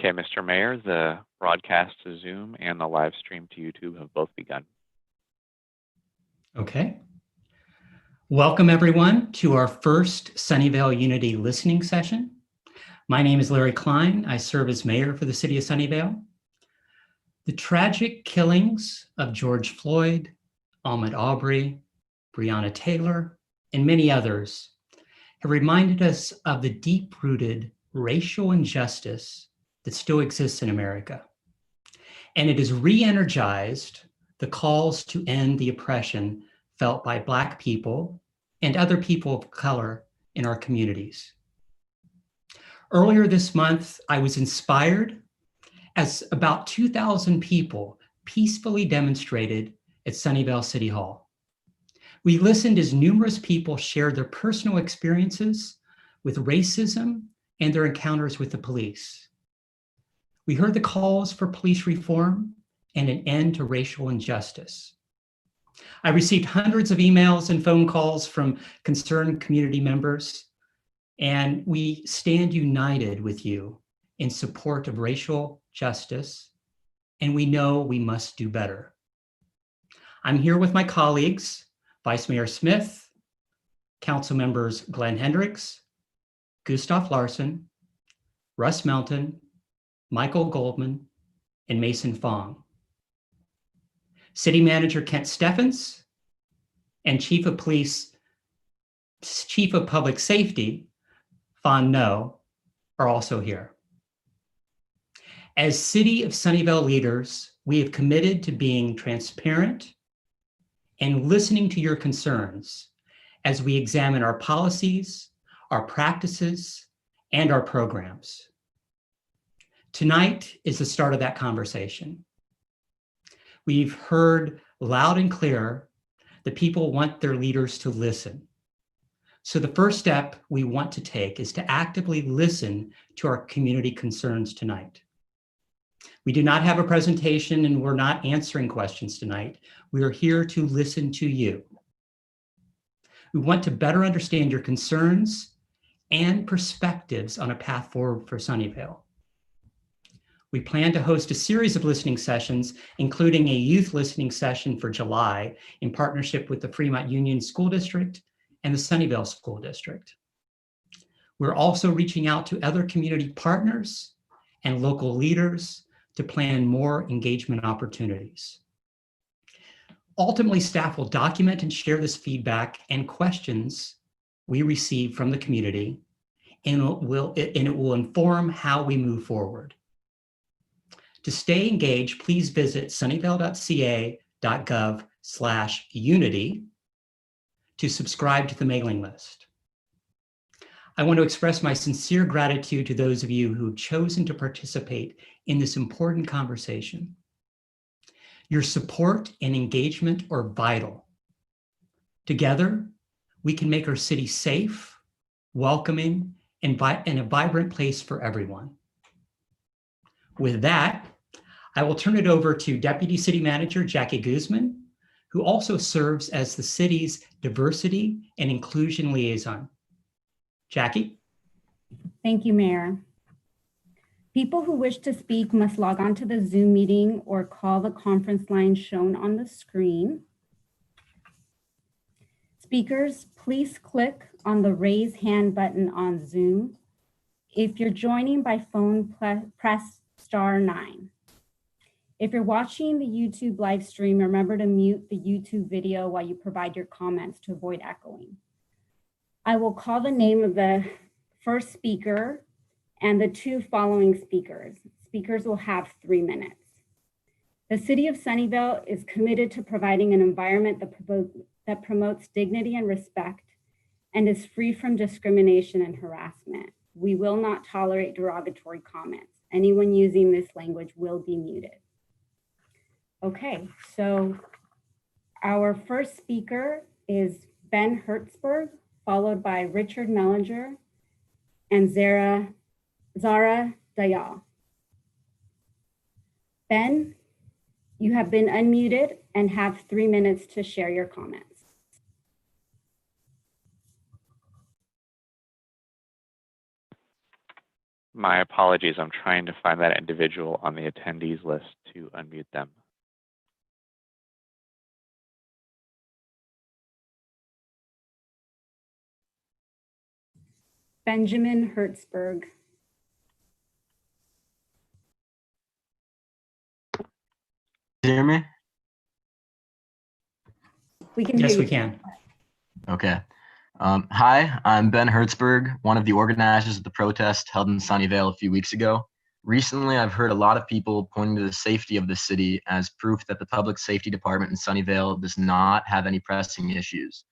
Okay, Mr. Mayor, the broadcast to Zoom and the live stream to YouTube have both begun. Okay. Welcome everyone to our first Sunnyvale Unity listening session. My name is Larry Klein. I serve as mayor for the city of Sunnyvale. The tragic killings of George Floyd, Ahmaud Arbery, Breonna Taylor, and many others have reminded us of the deep-rooted racial injustice that still exists in America. And it has re-energized the calls to end the oppression felt by Black people and other people of color in our communities. Earlier this month, I was inspired as about 2,000 people peacefully demonstrated at Sunnyvale City Hall. We listened as numerous people shared their personal experiences with racism and their encounters with the police. We heard the calls for police reform and an end to racial injustice. I received hundreds of emails and phone calls from concerned community members, and we stand united with you in support of racial justice, and we know we must do better. I'm here with my colleagues, Vice Mayor Smith, Council members Glenn Hendricks, Gustav Larson, Russ Melton, Michael Goldman, and Mason Fong. City Manager Kent Steffens and Chief of Public Safety, Phan are also here. As City of Sunnyvale leaders, we have committed to being transparent and listening to your concerns as we examine our policies, our practices, and our programs. Tonight is the start of that conversation. We've heard loud and clear that people want their leaders to listen. So the first step we want to take is to actively listen to our community concerns tonight. We do not have a presentation and we're not answering questions tonight. We are here to listen to you. We want to better understand your concerns and perspectives on a path forward for Sunnyvale. We plan to host a series of listening sessions, including a youth listening session for July in partnership with the Fremont Union School District and the Sunnyvale School District. We're also reaching out to other community partners and local leaders to plan more engagement opportunities. Ultimately, staff will document and share this feedback and questions we receive from the community, and it will inform how we move forward. To stay engaged, please visit sunnyvale.ca.gov/unity to subscribe to the mailing list. I want to express my sincere gratitude to those of you who have chosen to participate in this important conversation. Your support and engagement are vital. Together, we can make our city safe, welcoming, and a vibrant place for everyone. With that, I will turn it over to Deputy City Manager Jackie Guzman, who also serves as the city's diversity and inclusion liaison. Jackie? Thank you, Mayor. People who wish to speak must log on to the Zoom meeting or call the conference line shown on the screen. Speakers, please click on the raise hand button on Zoom. If you're joining by phone, press *9. If you're watching the YouTube live stream, remember to mute the YouTube video while you provide your comments to avoid echoing. I will call the name of the first speaker and the two following speakers. Speakers will have 3 minutes. The City of Sunnyvale is committed to providing an environment that promotes dignity and respect and is free from discrimination and harassment. We will not tolerate derogatory comments. Anyone using this language will be muted. Okay, so our first speaker is Ben Hertzberg, followed by Richard Mellinger and Zara Diol. Ben, you have been unmuted and have 3 minutes to share your comments. My apologies. I'm trying to find that individual on the attendees list to unmute them. Benjamin Hertzberg. Hear me? We can Yes, hear we you. can. Okay. Hi, I'm Ben Hertzberg, one of the organizers of the protest held in Sunnyvale a few weeks ago. Recently, I've heard a lot of people pointing to the safety of the city as proof that the public safety department in Sunnyvale does not have any pressing issues.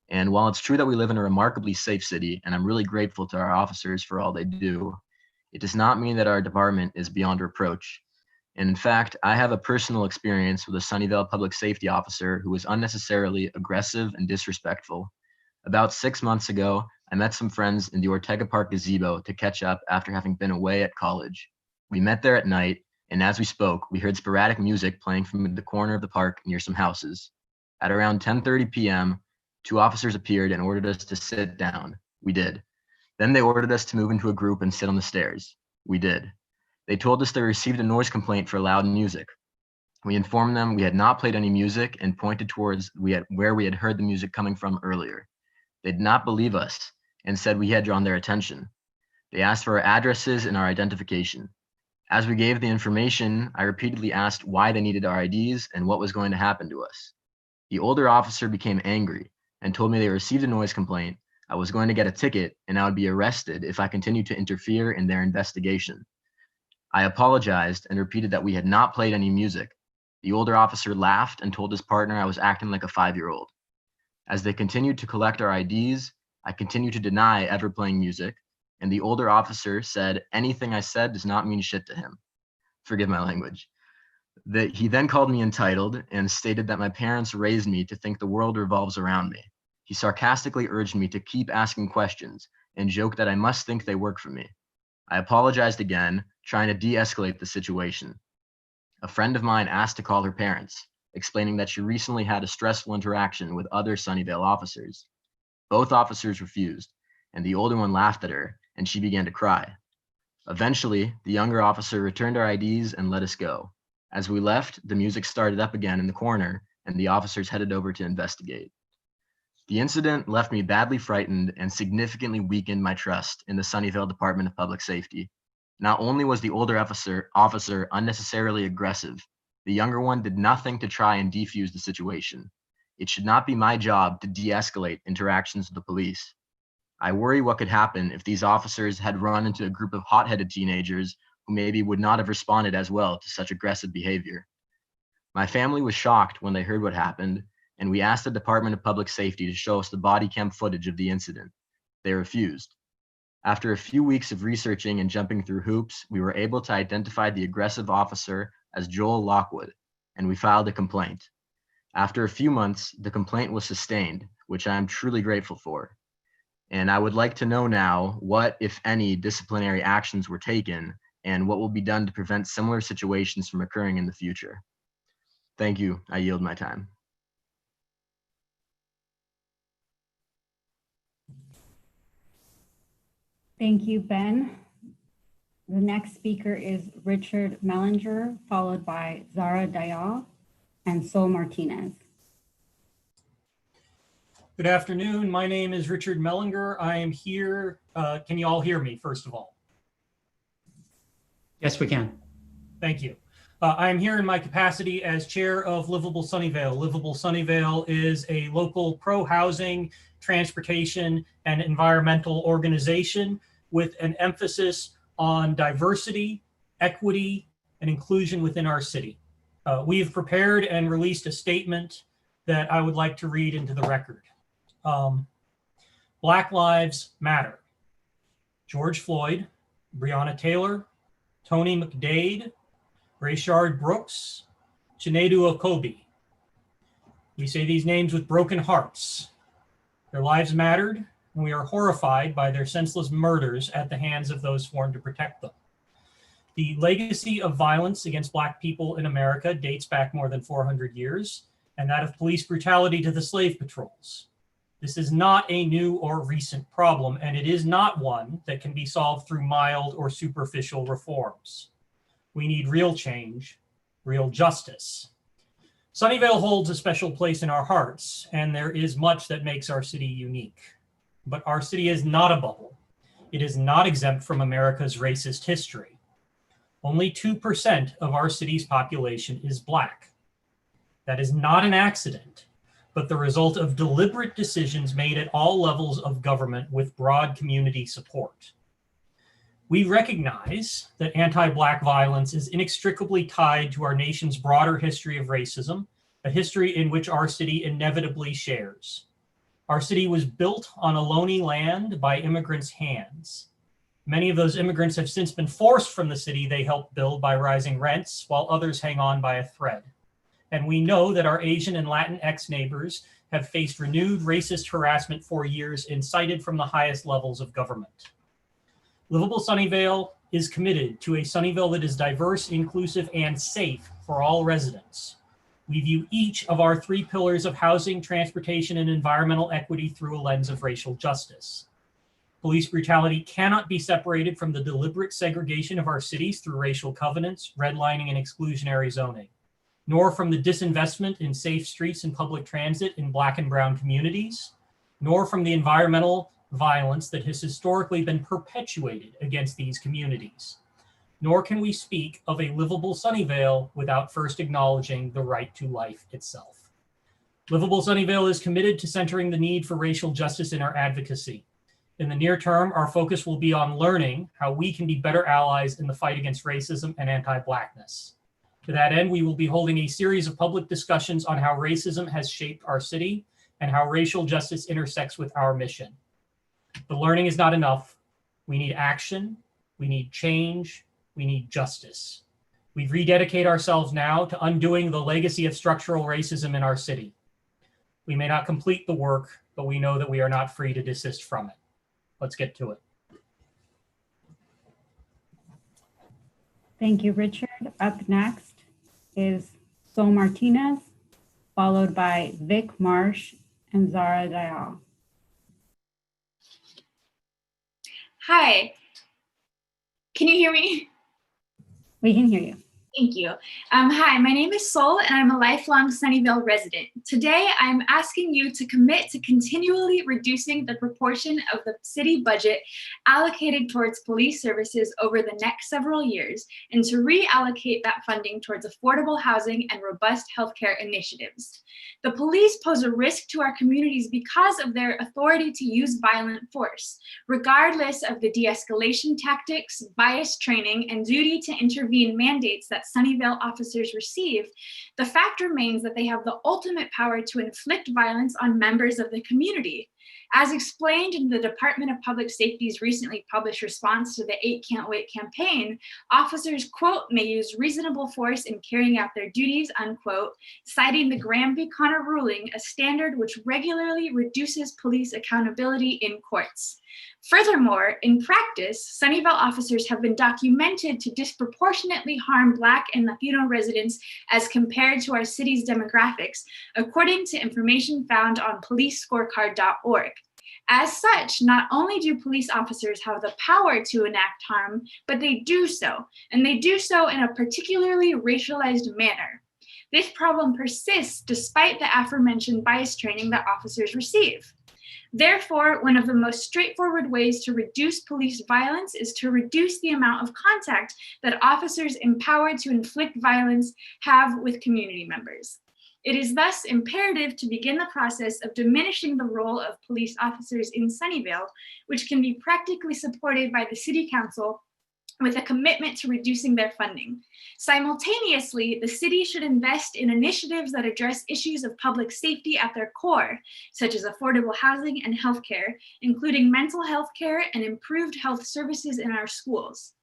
And while it's true that we live in a remarkably safe city, and I'm really grateful to our officers for all they do, it does not mean that our department is beyond reproach. And in fact, I have a personal experience with a Sunnyvale public safety officer who was unnecessarily aggressive and disrespectful. About 6 months ago, I met some friends in the Ortega Park gazebo to catch up after having been away at college. We met there at night, and as we spoke, we heard sporadic music playing from the corner of the park near some houses. At around 10:30 p.m., 2 officers appeared and ordered us to sit down. We did. Then they ordered us to move into a group and sit on the stairs. We did. They told us they received a noise complaint for loud music. We informed them we had not played any music and pointed towards where we had heard the music coming from earlier. They did not believe us and said we had drawn their attention. They asked for our addresses and our identification. As we gave the information, I repeatedly asked why they needed our IDs and what was going to happen to us. The older officer became angry and told me they received a noise complaint, I was going to get a ticket, and I would be arrested if I continued to interfere in their investigation. I apologized and repeated that we had not played any music. The older officer laughed and told his partner I was acting like a 5-year-old. As they continued to collect our IDs, I continued to deny ever playing music, and the older officer said anything I said does not mean shit to him. Forgive my language. He then called me entitled and stated that my parents raised me to think the world revolves around me. He sarcastically urged me to keep asking questions and joked that I must think they work for me. I apologized again, trying to de-escalate the situation. A friend of mine asked to call her parents, explaining that she recently had a stressful interaction with other Sunnyvale officers. Both officers refused, and the older one laughed at her, and she began to cry. Eventually, the younger officer returned our IDs and let us go. As we left, the music started up again in the corner, and the officers headed over to investigate. The incident left me badly frightened and significantly weakened my trust in the Sunnyvale Department of Public Safety. Not only was the older officer unnecessarily aggressive, the younger one did nothing to try and defuse the situation. It should not be my job to de-escalate interactions with the police. I worry what could happen if these officers had run into a group of hot-headed teenagers who maybe would not have responded as well to such aggressive behavior. My family was shocked when they heard what happened, and we asked the Department of Public Safety to show us the body cam footage of the incident. They refused. After a few weeks of researching and jumping through hoops, we were able to identify the aggressive officer as Joel Lockwood, and we filed a complaint. After a few months, the complaint was sustained, which I am truly grateful for. And I would like to know now what, if any, disciplinary actions were taken and what will be done to prevent similar situations from occurring in the future. Thank you. I yield my time. Thank you, Ben. The next speaker is Richard Mellinger, followed by Zara Diol and Sol Martinez. Good afternoon. My name is Richard Mellinger. I am here. Can you all hear me, first of all? Yes, we can. Thank you. I am here in my capacity as chair of Livable Sunnyvale. Livable Sunnyvale is a local pro-housing, transportation, and environmental organization with an emphasis on diversity, equity, and inclusion within our city. We've prepared and released a statement that I would like to read into the record. Black Lives Matter. George Floyd, Breonna Taylor, Tony McDade, Rayshard Brooks, Chinedu Okobi. We say these names with broken hearts. Their lives mattered, and we are horrified by their senseless murders at the hands of those sworn to protect them. The legacy of violence against Black people in America dates back more than 400 years, and that of police brutality to the slave patrols. This is not a new or recent problem, and it is not one that can be solved through mild or superficial reforms. We need real change, real justice. Sunnyvale holds a special place in our hearts, and there is much that makes our city unique. But our city is not a bubble. It is not exempt from America's racist history. Only 2% of our city's population is Black. That is not an accident, but the result of deliberate decisions made at all levels of government with broad community support. We recognize that anti-Black violence is inextricably tied to our nation's broader history of racism, a history in which our city inevitably shares. Our city was built on a lonely land by immigrants' hands. Many of those immigrants have since been forced from the city they helped build by rising rents, while others hang on by a thread. And we know that our Asian and Latinx neighbors have faced renewed racist harassment for years, incited from the highest levels of government. Livable Sunnyvale is committed to a Sunnyvale that is diverse, inclusive, and safe for all residents. We view each of our 3 pillars of housing, transportation, and environmental equity through a lens of racial justice. Police brutality cannot be separated from the deliberate segregation of our cities through racial covenants, redlining, and exclusionary zoning, nor from the disinvestment in safe streets and public transit in Black and brown communities, nor from the environmental violence that has historically been perpetuated against these communities. Nor can we speak of a livable Sunnyvale without first acknowledging the right to life itself. Livable Sunnyvale is committed to centering the need for racial justice in our advocacy. In the near term, our focus will be on learning how we can be better allies in the fight against racism and anti-Blackness. To that end, we will be holding a series of public discussions on how racism has shaped our city and how racial justice intersects with our mission. But learning is not enough. We need action, we need change, we need justice. We rededicate ourselves now to undoing the legacy of structural racism in our city. We may not complete the work, but we know that we are not free to desist from it. Let's get to it. Thank you, Richard. Up next is Sol Martinez, followed by Vic Marsh and Zara Diol. Hi, can you hear me? We can hear you. Thank you. Hi, my name is Sol, and I'm a lifelong Sunnyvale resident. Today, I'm asking you to commit to continually reducing the proportion of the city budget allocated towards police services over the next several years, and to reallocate that funding towards affordable housing and robust healthcare initiatives. The police pose a risk to our communities because of their authority to use violent force, regardless of the de-escalation tactics, bias training, and duty to intervene mandates that Sunnyvale officers receive. The fact remains that they have the ultimate power to inflict violence on members of the community. As explained in the Department of Public Safety's recently published response to the 8 Can't Wait campaign, officers, quote, may use reasonable force in carrying out their duties, unquote, citing the Graham v. Connor ruling, a standard which regularly reduces police accountability in courts. Furthermore, in practice, Sunnyvale officers have been documented to disproportionately harm Black and Latino residents as compared to our city's demographics, according to information found on policescorecard.org. As such, not only do police officers have the power to enact harm, but they do so, and they do so in a particularly racialized manner. This problem persists despite the aforementioned bias training that officers receive. Therefore, one of the most straightforward ways to reduce police violence is to reduce the amount of contact that officers empowered to inflict violence have with community members. It is thus imperative to begin the process of diminishing the role of police officers in Sunnyvale, which can be practically supported by the City Council with a commitment to reducing their funding. Simultaneously, the city should invest in initiatives that address issues of public safety at their core, such as affordable housing and healthcare, including mental health care and improved health services in our schools.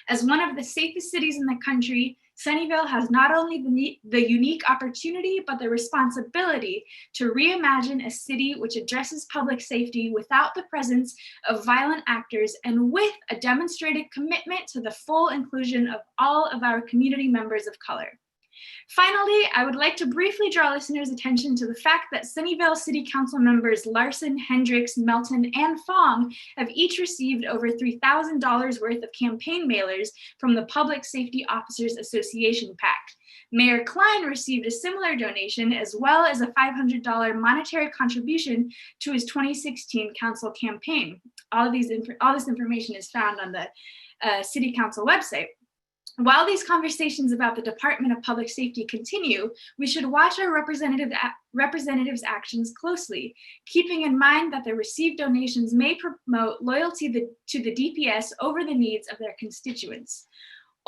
As one of the safest cities in the country, Sunnyvale has not only the unique opportunity, but the responsibility to reimagine a city which addresses public safety without the presence of violent actors and with a demonstrated commitment to the full inclusion of all of our community members of color. Finally, I would like to briefly draw listeners' attention to the fact that Sunnyvale City Council members Larson, Hendricks, Melton, and Fong have each received over $3,000 worth of campaign mailers from the Public Safety Officers Association PAC. Mayor Klein received a similar donation, as well as a $500 monetary contribution to his 2016 council campaign. All this information is found on the City Council website. While these conversations about the Department of Public Safety continue, we should watch our representatives' actions closely, keeping in mind that the received donations may promote loyalty to the DPS over the needs of their constituents.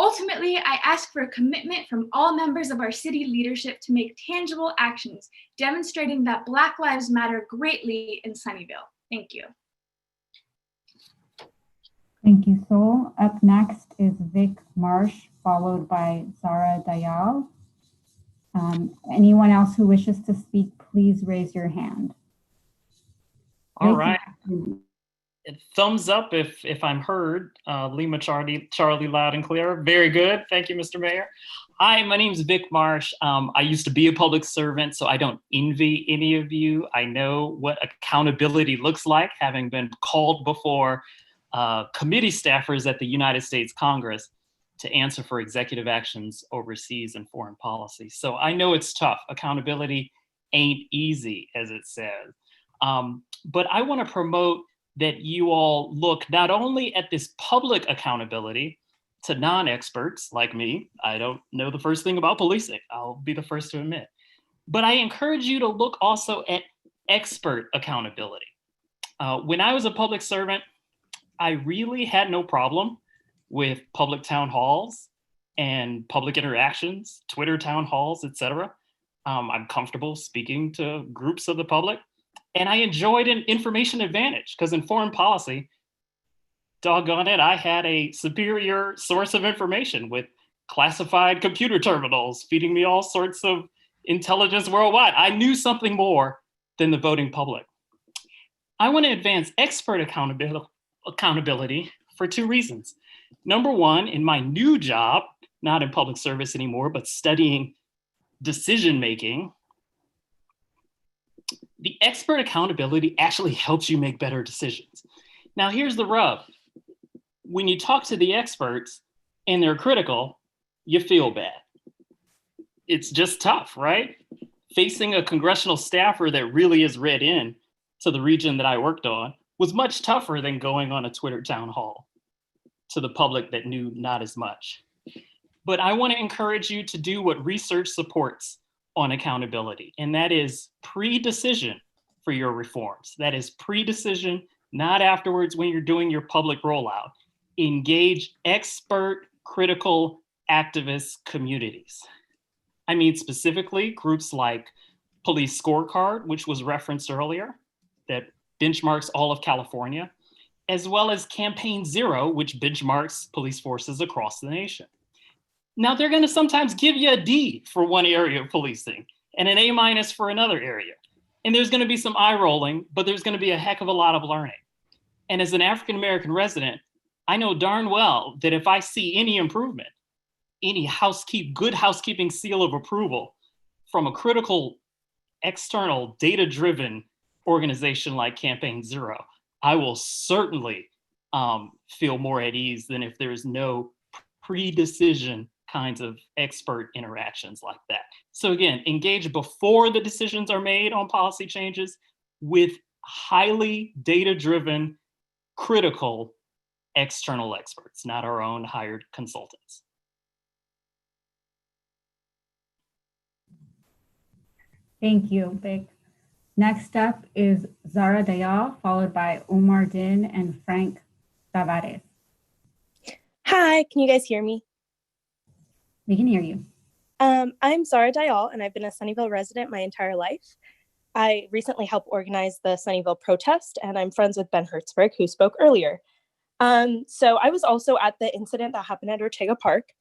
Ultimately, I ask for a commitment from all members of our city leadership to make tangible actions, demonstrating that Black Lives Matter greatly in Sunnyvale. Thank you. Thank you, Sol. Up next is Vic Marsh, followed by Zara Diol. Anyone else who wishes to speak, please raise your hand. All right. Thumbs up if I'm heard. Lima Charlie loud and clear. Very good. Thank you, Mr. Mayor. Hi, my name is Vic Marsh. I used to be a public servant, so I don't envy any of you. I know what accountability looks like, having been called before committee staffers at the United States Congress to answer for executive actions overseas and foreign policy. So I know it's tough. Accountability ain't easy, as it says. But I want to promote that you all look not only at this public accountability to non-experts like me. I don't know the first thing about policing, I'll be the first to admit. But I encourage you to look also at expert accountability. When I was a public servant, I really had no problem with public town halls and public interactions, Twitter town halls, etc. I'm comfortable speaking to groups of the public. And I enjoyed an information advantage because in foreign policy, doggone it, I had a superior source of information with classified computer terminals feeding me all sorts of intelligence worldwide. I knew something more than the voting public. I want to advance expert accountability for two reasons. Number one, in my new job, not in public service anymore, but studying decision-making, the expert accountability actually helps you make better decisions. Now, here's the rub. When you talk to the experts and they're critical, you feel bad. It's just tough, right? Facing a congressional staffer that really is read in to the region that I worked on was much tougher than going on a Twitter town hall to the public that knew not as much. But I want to encourage you to do what research supports on accountability, and that is pre-decision for your reforms. That is pre-decision, not afterwards when you're doing your public rollout. Engage expert, critical activist communities. I mean specifically groups like Police Scorecard, which was referenced earlier, that benchmarks all of California, as well as Campaign Zero, which benchmarks police forces across the nation. Now, they're going to sometimes give you a D for one area of policing and an A- for another area. And there's going to be some eye rolling, but there's going to be a heck of a lot of learning. And as an African-American resident, I know darn well that if I see any improvement, any good housekeeping seal of approval from a critical, external, data-driven organization like Campaign Zero, I will certainly feel more at ease than if there is no pre-decision kinds of expert interactions like that. So again, engage before the decisions are made on policy changes with highly data-driven, critical external experts, not our own hired consultants. Thank you, Vic. Next up is Zara Diol, followed by Omar Din and Frank Tavares. Hi, can you guys hear me? We can hear you. I'm Zara Diol, and I've been a Sunnyvale resident my entire life. I recently helped organize the Sunnyvale protest, and I'm friends with Ben Hertzberg, who spoke earlier. So I was also at the incident that happened at Ortega Park.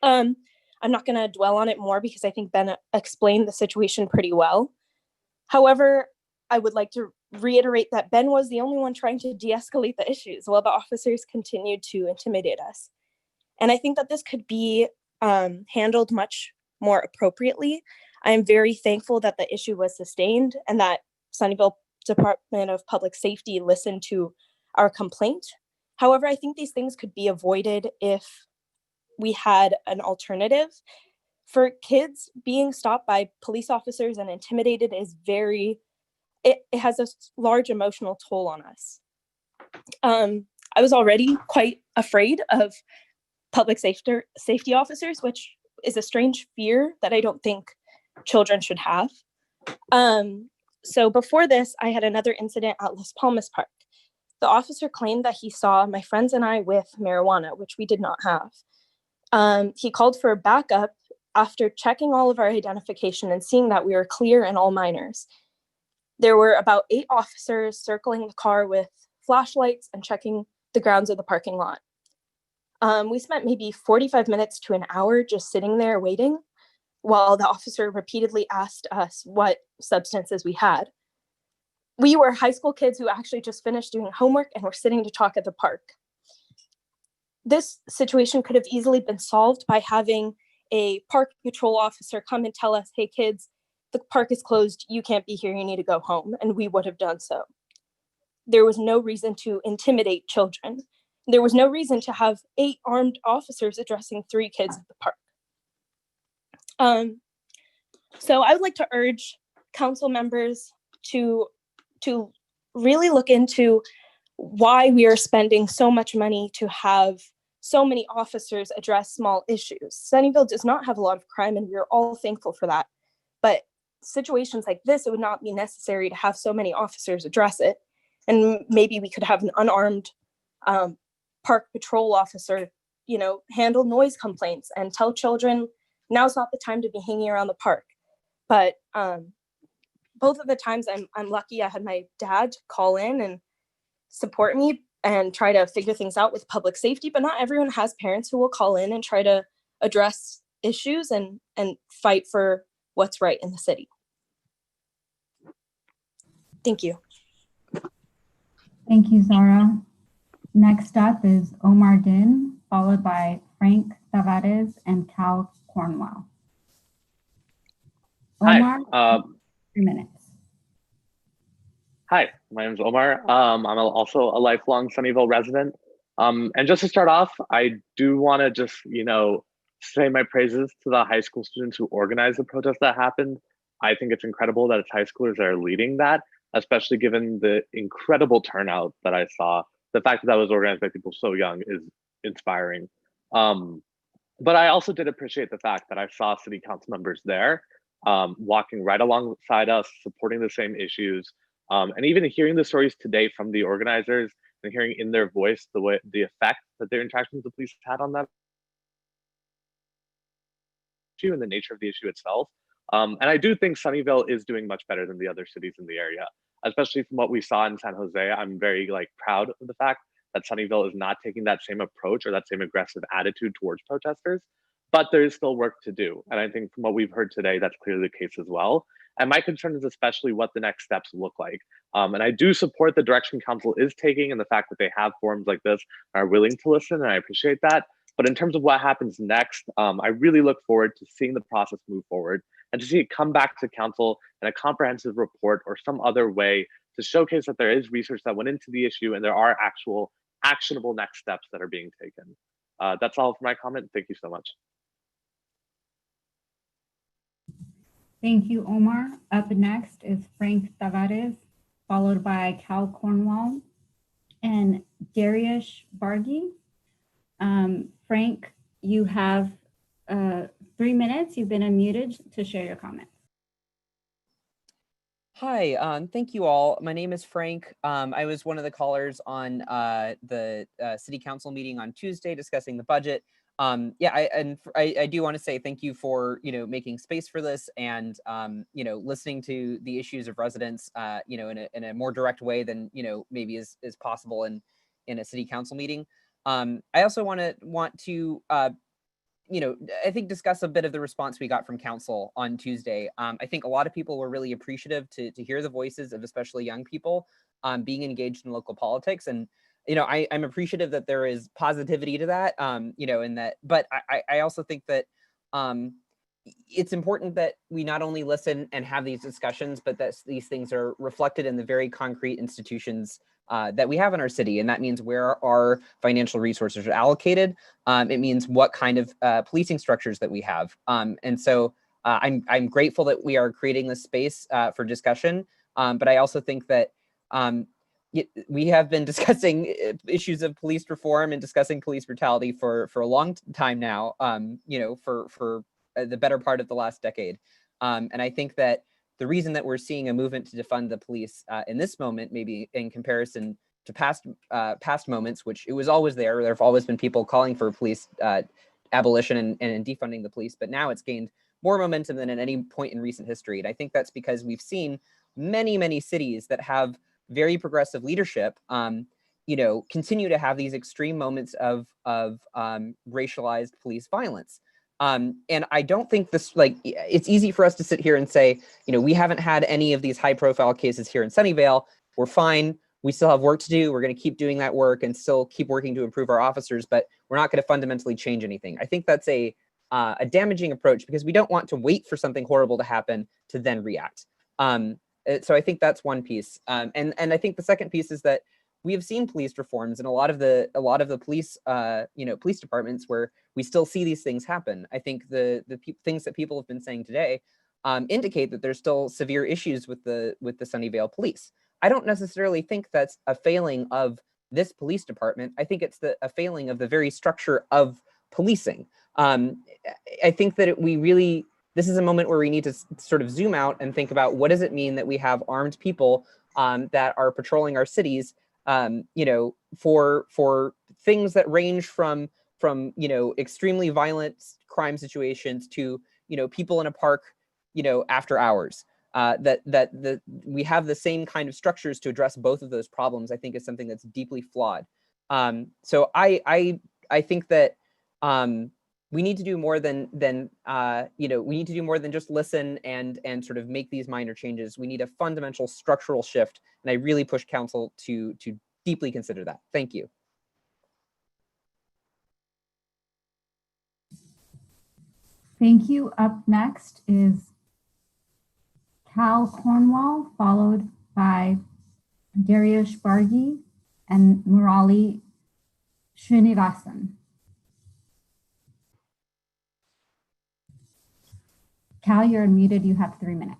I'm not going to dwell on it more because I think Ben explained the situation pretty well. However, I would like to reiterate that Ben was the only one trying to de-escalate the issues while the officers continued to intimidate us. And I think that this could be handled much more appropriately. I am very thankful that the issue was sustained and that Sunnyvale Department of Public Safety listened to our complaint. However, I think these things could be avoided if we had an alternative. For kids, being stopped by police officers and intimidated is it has a large emotional toll on us. I was already quite afraid of public safety officers, which is a strange fear that I don't think children should have. So before this, I had another incident at Las Palmas Park. The officer claimed that he saw my friends and I with marijuana, which we did not have. He called for backup after checking all of our identification and seeing that we were clear and all minors. There were about 8 officers circling the car with flashlights and checking the grounds of the parking lot. We spent maybe 45 minutes to an hour just sitting there waiting while the officer repeatedly asked us what substances we had. We were high school kids who actually just finished doing homework and were sitting to talk at the park. This situation could have easily been solved by having a park patrol officer come and tell us, hey kids, the park is closed, you can't be here, you need to go home, and we would have done so. There was no reason to intimidate children. There was no reason to have 8 armed officers addressing 3 kids at the park. So I would like to urge council members to really look into why we are spending so much money to have so many officers address small issues. Sunnyvale does not have a lot of crime, and we're all thankful for that. But situations like this, it would not be necessary to have so many officers address it. And maybe we could have an unarmed park patrol officer, handle noise complaints and tell children, now's not the time to be hanging around the park. But both of the times I'm lucky I had my dad call in and support me and try to figure things out with public safety, but not everyone has parents who will call in and try to address issues and fight for what's right in the city. Thank you. Thank you, Zara. Next up is Omar Din, followed by Frank Tavares and Cal Cornwell. Omar, Hi. 3 minutes. Hi, my name is Omar. I'm also a lifelong Sunnyvale resident. And just to start off, I do want to just, say my praises to the high school students who organized the protest that happened. I think it's incredible that it's high schoolers that are leading that, especially given the incredible turnout that I saw. The fact that was organized by people so young is inspiring. But I also did appreciate the fact that I saw city council members there, walking right alongside us, supporting the same issues, and even hearing the stories today from the organizers and hearing in their voice the effect that their interactions with the police had on that issue and the nature of the issue itself. And I do think Sunnyvale is doing much better than the other cities in the area, especially from what we saw in San Jose. I'm very proud of the fact that Sunnyvale is not taking that same approach or that same aggressive attitude towards protesters, but there is still work to do. And I think from what we've heard today, that's clearly the case as well. And my concern is especially what the next steps look like. And I do support the direction council is taking and the fact that they have forums like this and are willing to listen, and I appreciate that. But in terms of what happens next, I really look forward to seeing the process move forward and to see it come back to council in a comprehensive report or some other way to showcase that there is research that went into the issue and there are actual actionable next steps that are being taken. That's all for my comment. Thank you so much. Thank you, Omar. Up next is Frank Tavares, followed by Cal Cornwell and Daryush Bargi. Frank, you have 3 minutes. You've been unmuted to share your comments. Hi, thank you all. My name is Frank. I was one of the callers on the city council meeting on Tuesday discussing the budget. I do want to say thank you for making space for this and listening to the issues of residents in a more direct way than maybe is possible in a city council meeting. I also want to I think discuss a bit of the response we got from council on Tuesday. I think a lot of people were really appreciative to hear the voices of especially young people being engaged in local politics. And, I'm appreciative that there is positivity to that, in that, but I also think that, it's important that we not only listen and have these discussions, but that these things are reflected in the very concrete institutions that we have in our city. And that means where our financial resources are allocated. It means what kind of policing structures that we have. And so I'm grateful that we are creating this space for discussion. But I also think that we have been discussing issues of police reform and discussing police brutality for a long time now, for the better part of the last decade. And I think that the reason that we're seeing a movement to defund the police in this moment, maybe in comparison to past moments, which it was always there. There have always been people calling for police abolition and defunding the police, but now it's gained more momentum than at any point in recent history. And I think that's because we've seen many cities that have very progressive leadership, continue to have these extreme moments of racialized police violence. And I don't think this, it's easy for us to sit here and say, we haven't had any of these high profile cases here in Sunnyvale. We're fine. We still have work to do. We're going to keep doing that work and still keep working to improve our officers, but we're not going to fundamentally change anything. I think that's a damaging approach because we don't want to wait for something horrible to happen to then react. So I think that's one piece. And I think the second piece is that we have seen police reforms in a lot of the police, police departments where we still see these things happen. I think the things that people have been saying today indicate that there's still severe issues with the Sunnyvale police. I don't necessarily think that's a failing of this police department. I think it's a failing of the very structure of policing. I think that this is a moment where we need to sort of zoom out and think about what does it mean that we have armed people that are patrolling our cities, for things that range from extremely violent crime situations to, people in a park, after hours. That we have the same kind of structures to address both of those problems, I think is something that's deeply flawed. So I think that we need to do more than we need to do more than just listen and sort of make these minor changes. We need a fundamental structural shift, and I really push council to deeply consider that. Thank you. Thank you. Up next is Cal Cornwall, followed by Daryush Bargi and Murali Srinivasan. Cal, you're unmuted. You have 3 minutes.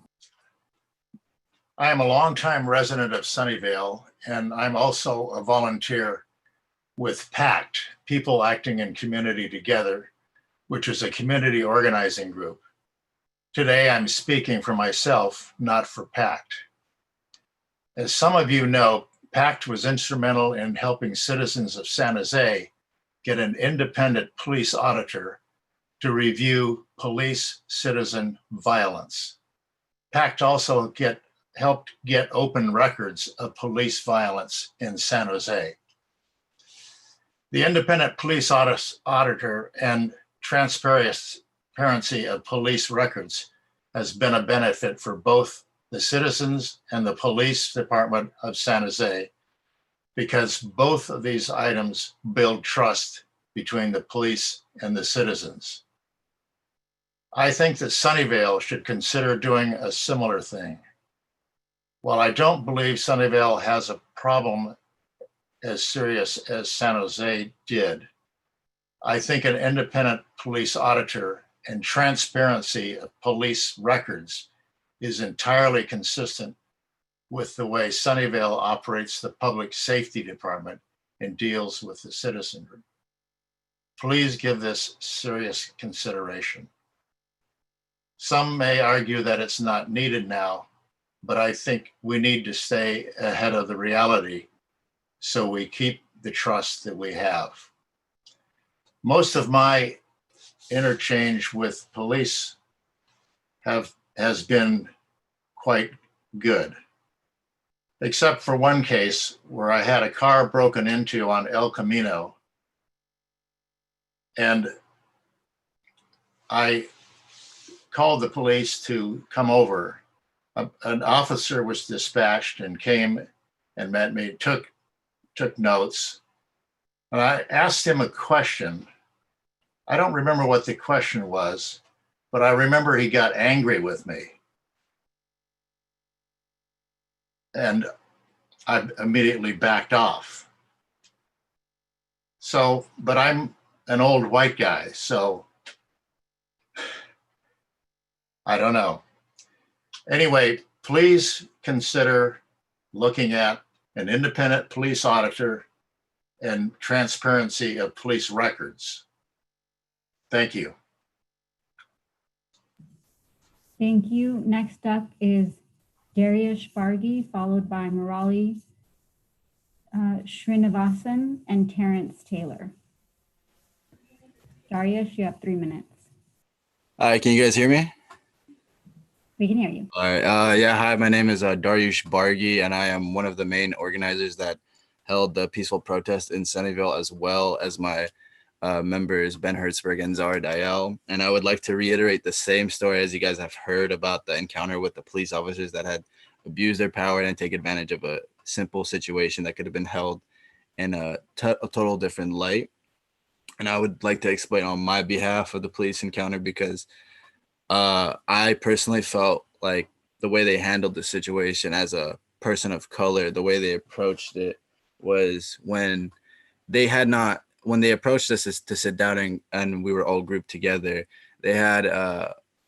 I am a longtime resident of Sunnyvale, and I'm also a volunteer with PACT, People Acting in Community Together, which is a community organizing group. Today, I'm speaking for myself, not for PACT. As some of you know, PACT was instrumental in helping citizens of San Jose get an independent police auditor to review police-citizen violence. PACT also helped get open records of police violence in San Jose. The independent police auditor and transparency of police records has been a benefit for both the citizens and the police department of San Jose, because both of these items build trust between the police and the citizens. I think that Sunnyvale should consider doing a similar thing. While I don't believe Sunnyvale has a problem as serious as San Jose did, I think an independent police auditor and transparency of police records is entirely consistent with the way Sunnyvale operates the public safety department and deals with the citizenry. Please give this serious consideration. Some may argue that it's not needed now, but I think we need to stay ahead of the reality so we keep the trust that we have. Most of my interchange with police has been quite good, except for one case where I had a car broken into on El Camino, and I called the police to come over. An officer was dispatched and came and met me, took notes. And I asked him a question. I don't remember what the question was, but I remember he got angry with me. And I immediately backed off. So, but I'm an old white guy, so I don't know. Anyway, please consider looking at an independent police auditor and transparency of police records. Thank you. Thank you. Next up is Daryush Bargi, followed by Murali Srinivasan and Terrence Taylor. Daryush, you have 3 minutes. Hi, can you guys hear me? We can hear you. All right. Yeah, hi, my name is Daryush Bargi, and I am one of the main organizers that held the peaceful protest in Sunnyvale, as well as my members, Ben Hertzberg and Zara Diol. And I would like to reiterate the same story as you guys have heard about the encounter with the police officers that had abused their power and take advantage of a simple situation that could have been held in a total different light. And I would like to explain on my behalf of the police encounter, because I personally felt like the way they handled the situation as a person of color, the way they approached it was when they approached us to sit down and we were all grouped together, they had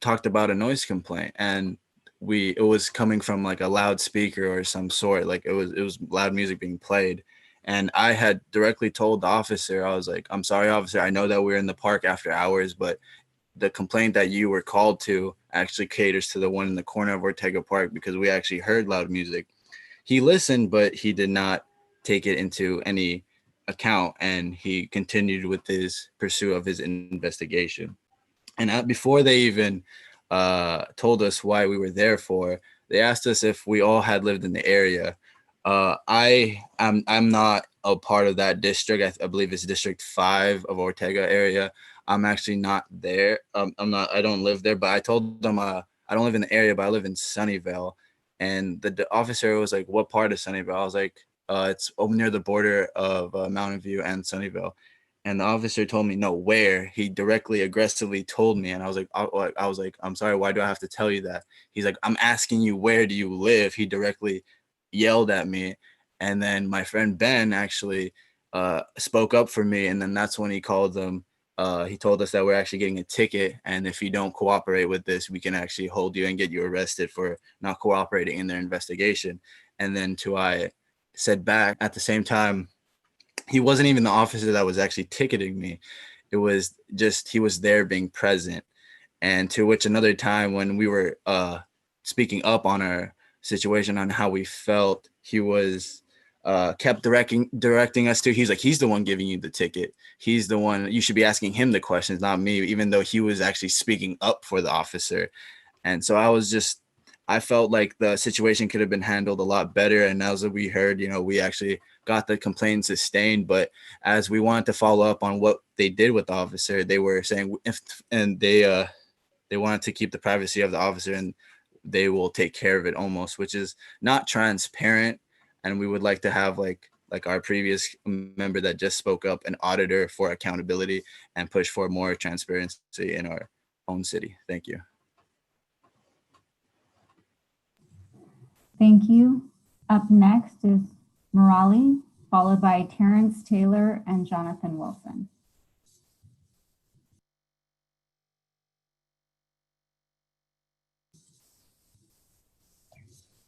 talked about a noise complaint, and it was coming from like a loudspeaker or some sort, like it was loud music being played. And I had directly told the officer, I was like, I'm sorry, officer, I know that we're in the park after hours, but the complaint that you were called to actually caters to the one in the corner of Ortega Park, because we actually heard loud music. He listened, but he did not take it into any account, and he continued with his pursuit of his investigation. And before they even told us why we were there for, they asked us if we all had lived in the area. I'm not a part of that district. I believe it's District 5 of Ortega area. I'm actually not there. I don't live there, but I told them I don't live in the area, but I live in Sunnyvale. And the officer was like, what part of Sunnyvale? I was like, it's over near the border of Mountain View and Sunnyvale. And the officer told me, no, where? He directly, aggressively told me. And I was like, I'm sorry, why do I have to tell you that? He's like, I'm asking you, where do you live? He directly yelled at me. And then my friend Ben actually spoke up for me. And then that's when he called them. He told us that we're actually getting a ticket. And if you don't cooperate with this, we can actually hold you and get you arrested for not cooperating in their investigation. And then I said back at the same time, he wasn't even the officer that was actually ticketing me. It was just, he was there being present. And to which another time when we were speaking up on our situation, on how we felt, he was kept directing us to, he's like, he's the one giving you the ticket. He's the one, you should be asking him the questions, not me, even though he was actually speaking up for the officer. And so I felt like the situation could have been handled a lot better. And as we heard, we actually got the complaint sustained. But as we wanted to follow up on what they did with the officer, they were saying they wanted to keep the privacy of the officer and they will take care of it almost, which is not transparent. And we would like to have like our previous member that just spoke up, an auditor for accountability and push for more transparency in our own city. Thank you. Thank you. Up next is Murali, followed by Terrence Taylor and Jonathan Wilson.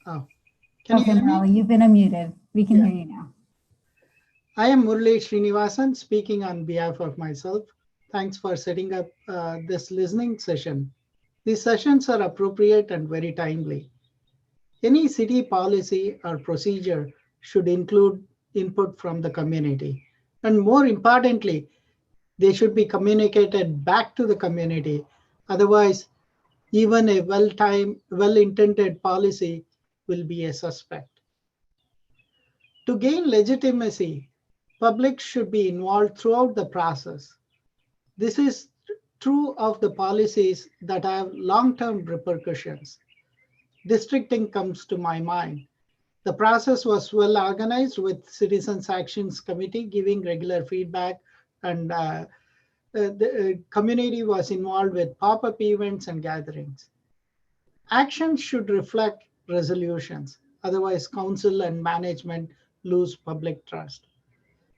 Oh, can you Okay, hear me? Murali, you've been unmuted. We can hear you now. I am Murali Srinivasan, speaking on behalf of myself. Thanks for setting up this listening session. These sessions are appropriate and very timely. Any city policy or procedure should include input from the community. And more importantly, they should be communicated back to the community. Otherwise, even a well-timed, well-intended policy will be a suspect. To gain legitimacy, public should be involved throughout the process. This is true of the policies that have long-term repercussions. Districting comes to my mind. The process was well organized with Citizens Actions Committee giving regular feedback and the community was involved with pop-up events and gatherings. Actions should reflect resolutions. Otherwise, council and management lose public trust.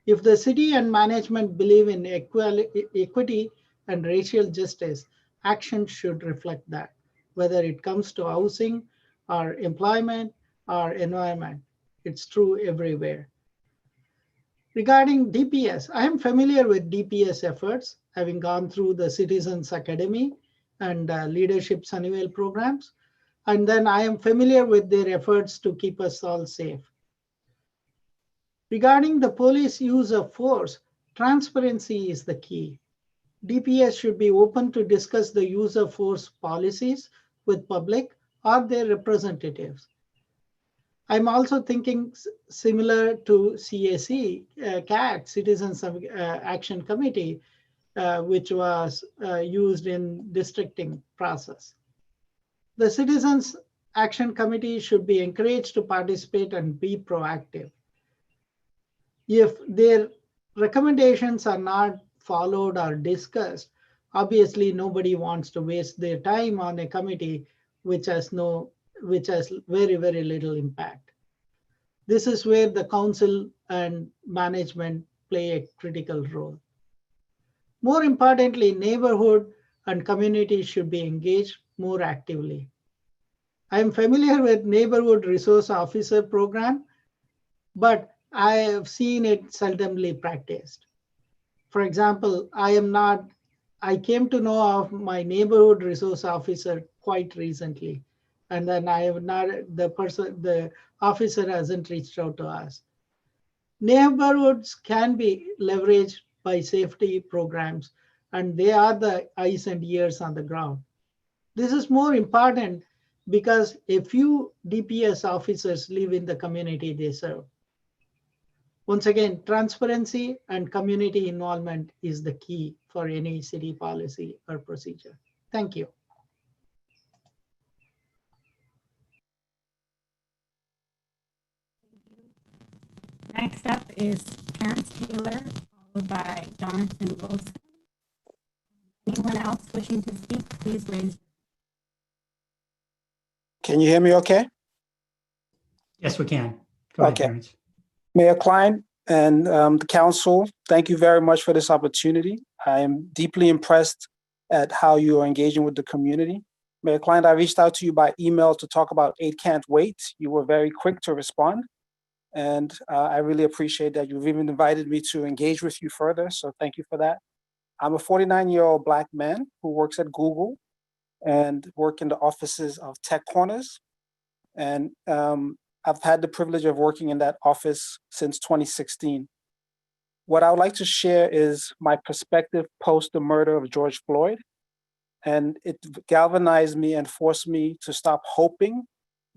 If the city and management believe in equity and racial justice, action should reflect that, whether it comes to housing or employment or environment. It's true everywhere. Regarding DPS, I am familiar with DPS efforts, having gone through the Citizens Academy and Leadership Sunnyvale programs. And then I am familiar with their efforts to keep us all safe. Regarding the police use of force, transparency is the key. DPS should be open to discuss the use of force policies with public or their representatives. I'm also thinking similar to CAC, Citizens Action Committee, which was used in districting process. The Citizens Action Committee should be encouraged to participate and be proactive. If their recommendations are not followed or discussed, obviously nobody wants to waste their time on a committee which has very, very little impact. This is where the council and management play a critical role. More importantly, neighborhood and community should be engaged more actively. I am familiar with neighborhood resource officer program, but I have seen it seldomly practiced. For example, I came to know of my neighborhood resource officer quite recently, and then the officer hasn't reached out to us. Neighborhoods can be leveraged by safety programs, and they are the eyes and ears on the ground. This is more important because a few DPS officers live in the community they serve. Once again, transparency and community involvement is the key for any city policy or procedure. Thank you. Next up is Terrence Taylor, followed by Jonathan Wilson. Anyone else wishing to speak, please raise. Can you hear me okay? Yes, we can. Go ahead, Okay. Terrence. Mayor Klein and the council, thank you very much for this opportunity. I am deeply impressed at how you are engaging with the community. Mayor Klein, I reached out to you by email to talk about 8 Can't Wait. You were very quick to respond. And I really appreciate that. You've even invited me to engage with you further. So thank you for that. I'm a 49-year-old Black man who works at Google and work in the offices of Tech Corners. And I've had the privilege of working in that office since 2016. What I would like to share is my perspective post the murder of George Floyd. And it galvanized me and forced me to stop hoping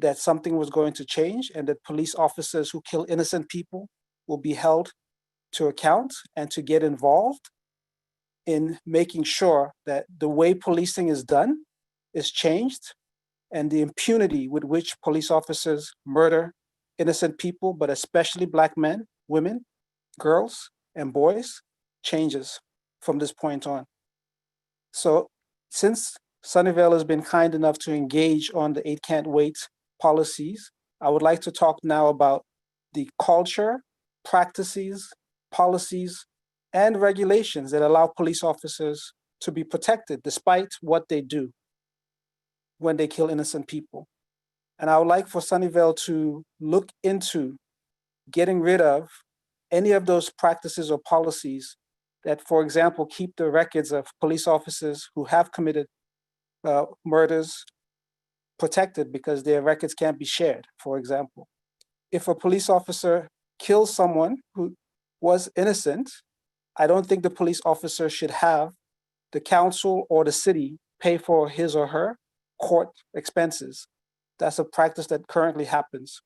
that something was going to change and that police officers who kill innocent people will be held to account and to get involved in making sure that the way policing is done is changed and the impunity with which police officers murder innocent people, but especially Black men, women, girls, and boys, changes from this point on. So since Sunnyvale has been kind enough to engage on the 8 Can't Wait policies, I would like to talk now about the culture, practices, policies, and regulations that allow police officers to be protected despite what they do when they kill innocent people. And I would like for Sunnyvale to look into getting rid of any of those practices or policies that, for example, keep the records of police officers who have committed murders protected because their records can't be shared, for example. If a police officer kills someone who was innocent, I don't think the police officer should have the council or the city pay for his or her court expenses. That's a practice that currently happens.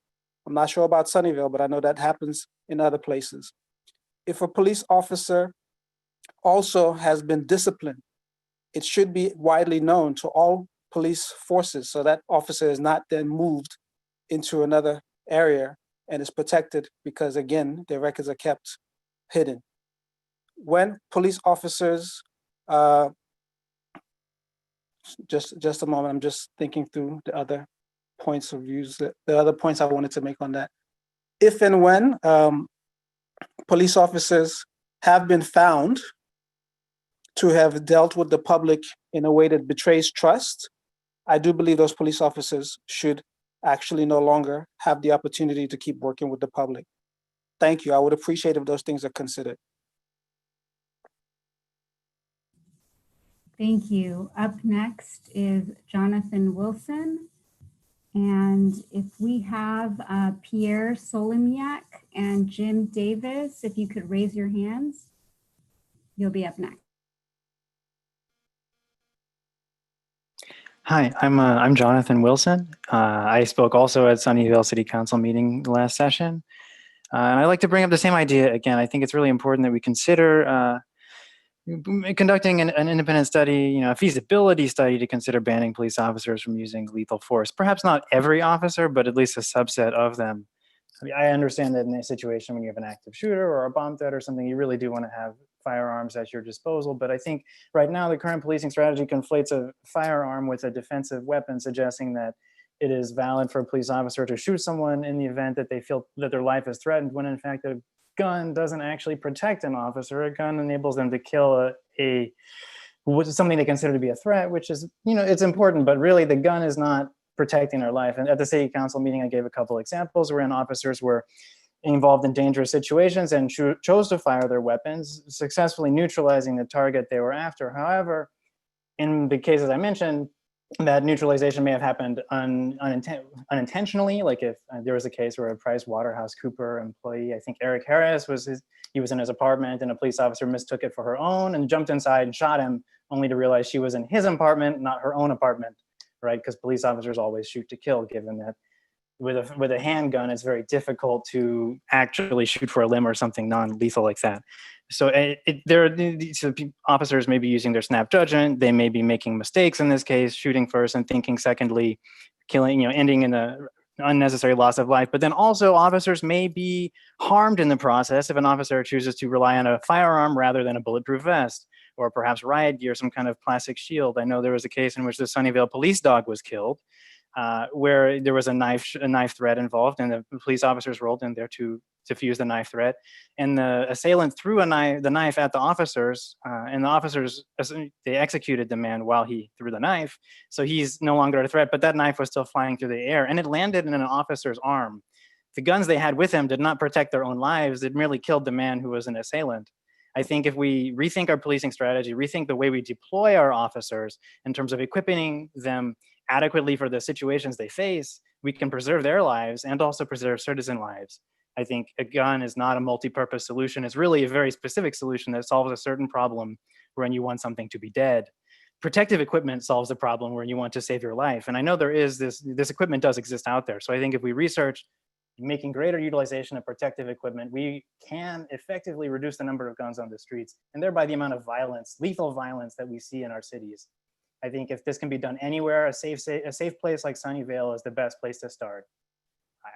I'm not sure about Sunnyvale, but I know that happens in other places. If a police officer also has been disciplined, it should be widely known to all police forces so that officer is not then moved into another area and is protected because, again, their records are kept hidden. When police officers Just a moment. I'm just thinking through the other points of views, the other points I wanted to make on that. If and when police officers have been found to have dealt with the public in a way that betrays trust, I do believe those police officers should actually no longer have the opportunity to keep working with the public. Thank you. I would appreciate if those things are considered. Thank you. Up next is Jonathan Wilson. And if we have Pierre Solimiak and Jim Davis, if you could raise your hands, you'll be up next. Hi, I'm Jonathan Wilson. I spoke also at Sunnyvale City Council meeting last session. And I'd like to bring up the same idea again. I think it's really important that we consider conducting an independent study, a feasibility study to consider banning police officers from using lethal force. Perhaps not every officer, but at least a subset of them. I mean, I understand that in a situation when you have an active shooter or a bomb threat or something, you really do want to have firearms at your disposal. But I think right now the current policing strategy conflates a firearm with a defensive weapon, suggesting that it is valid for a police officer to shoot someone in the event that they feel that their life is threatened, when in fact a gun doesn't actually protect an officer. A gun enables them to kill something they consider to be a threat, which is, it's important, but really the gun is not protecting their life. And at the city council meeting, I gave a couple examples wherein officers were involved in dangerous situations and chose to fire their weapons, successfully neutralizing the target they were after. However, in the cases I mentioned, that neutralization may have happened unintentionally. Like if there was a case where a PricewaterhouseCoopers employee, I think Eric Harris, he was in his apartment and a police officer mistook it for her own and jumped inside and shot him, only to realize she was in his apartment, not her own apartment, right? Because police officers always shoot to kill, given that with a handgun, it's very difficult to actually shoot for a limb or something non-lethal like that. So officers may be using their snap judgment. They may be making mistakes in this case, shooting first and thinking secondly, killing, ending in a unnecessary loss of life. But then also officers may be harmed in the process if an officer chooses to rely on a firearm rather than a bulletproof vest, or perhaps riot gear, some kind of plastic shield. I know there was a case in which the Sunnyvale police dog was killed, where there was a knife threat involved, and the police officers rolled in there to defuse the knife threat, and the assailant threw the knife at the officers, and the officers, they executed the man while he threw the knife, so he's no longer a threat, but that knife was still flying through the air, and it landed in an officer's arm. The guns they had with them did not protect their own lives, it merely killed the man who was an assailant. I think if we rethink our policing strategy, rethink the way we deploy our officers in terms of equipping them adequately for the situations they face, we can preserve their lives and also preserve citizen lives. I think a gun is not a multi-purpose solution. It's really a very specific solution that solves a certain problem when you want something to be dead. Protective equipment solves the problem where you want to save your life. And I know there is this equipment does exist out there. So I think if we research making greater utilization of protective equipment, we can effectively reduce the number of guns on the streets and thereby the amount of violence, lethal violence that we see in our cities. I think if this can be done anywhere, a safe place like Sunnyvale is the best place to start.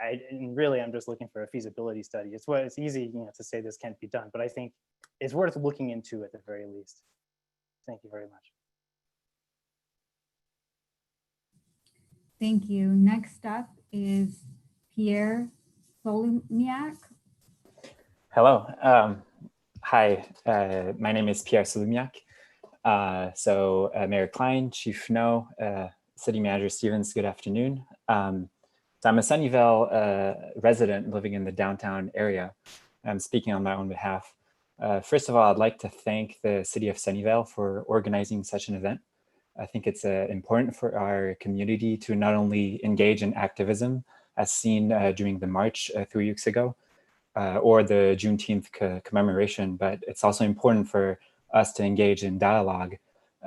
I'm just looking for a feasibility study. It's easy, to say this can't be done, but I think it's worth looking into at the very least. Thank you very much. Thank you. Next up is Pierre Solimiak. Hello. Hi, my name is Pierre Solimiak. Mayor Klein, Chief No, City Manager Steffens, good afternoon. So I'm a Sunnyvale resident living in the downtown area. I'm speaking on my own behalf. First of all, I'd like to thank the City of Sunnyvale for organizing such an event. I think it's important for our community to not only engage in activism as seen during the march 3 weeks ago, or the Juneteenth commemoration, but it's also important for us to engage in dialogue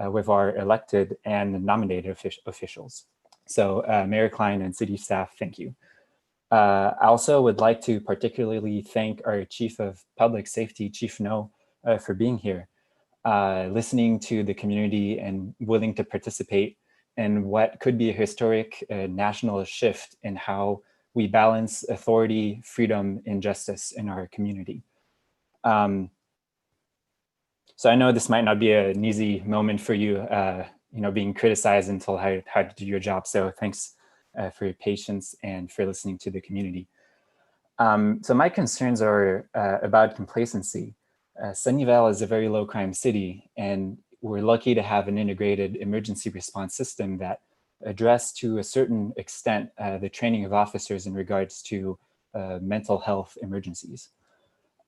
with our elected and nominated officials. So Mayor Klein and city staff, thank you. I also would like to particularly thank our Chief of Public Safety, Chief No, for being here, listening to the community and willing to participate in what could be a historic national shift in how we balance authority, freedom, and justice in our community. So I know this might not be an easy moment for you, being criticized until how to do your job. So thanks for your patience and for listening to the community. So my concerns are about complacency. Sunnyvale is a very low crime city, and we're lucky to have an integrated emergency response system that address to a certain extent the training of officers in regards to mental health emergencies.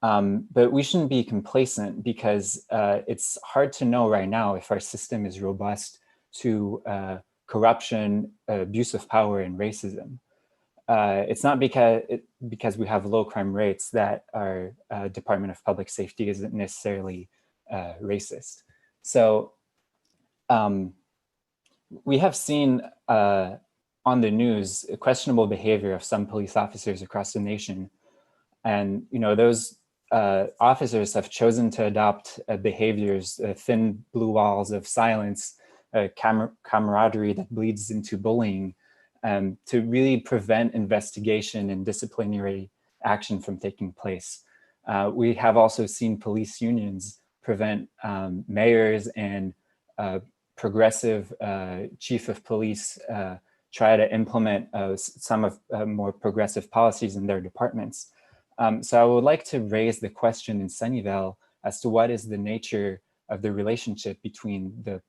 But we shouldn't be complacent because it's hard to know right now if our system is robust to corruption, abuse of power, and racism. It's not because we have low crime rates that our Department of Public Safety isn't necessarily racist. So we have seen on the news questionable behavior of some police officers across the nation. And those officers have chosen to adopt behaviors, thin blue walls of silence, camaraderie that bleeds into bullying, to really prevent investigation and disciplinary action from taking place. We have also seen police unions prevent mayors and progressive chief of police try to implement some of more progressive policies in their departments. So I would like to raise the question in Sunnyvale as to what is the nature of the relationship between the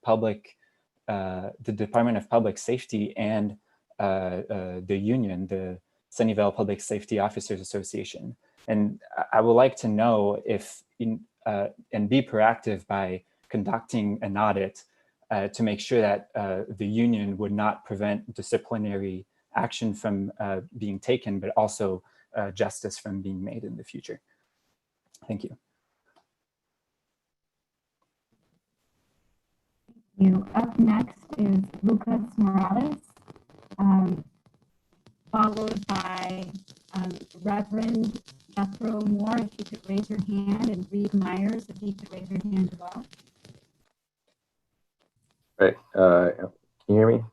Department of Public Safety and the union, the Sunnyvale Public Safety Officers Association. And I would like to know if, and be proactive by conducting an audit to make sure that the union would not prevent disciplinary action from being taken, but also justice from being made in the future. Thank you. Up next is Lucas Morales, followed by Reverend Jethro Moore, if you could raise your hand, and Reed Myers, if you could raise your hand as well. Right, can you hear me?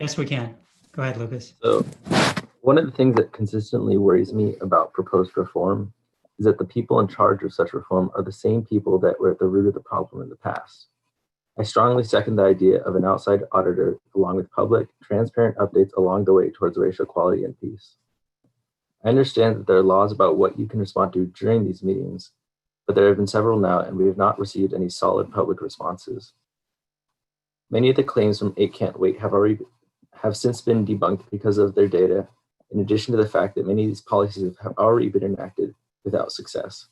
Yes, we can. Go ahead, Lucas. So one of the things that consistently worries me about proposed reform is that the people in charge of such reform are the same people that were at the root of the problem in the past. I strongly second the idea of an outside auditor along with public, transparent updates along the way towards racial equality and peace. I understand that there are laws about what you can respond to during these meetings, but there have been several now and we have not received any solid public responses. Many of the claims from 8 Can't Wait have since been debunked because of their data, in addition to the fact that many of these policies have already been enacted without success.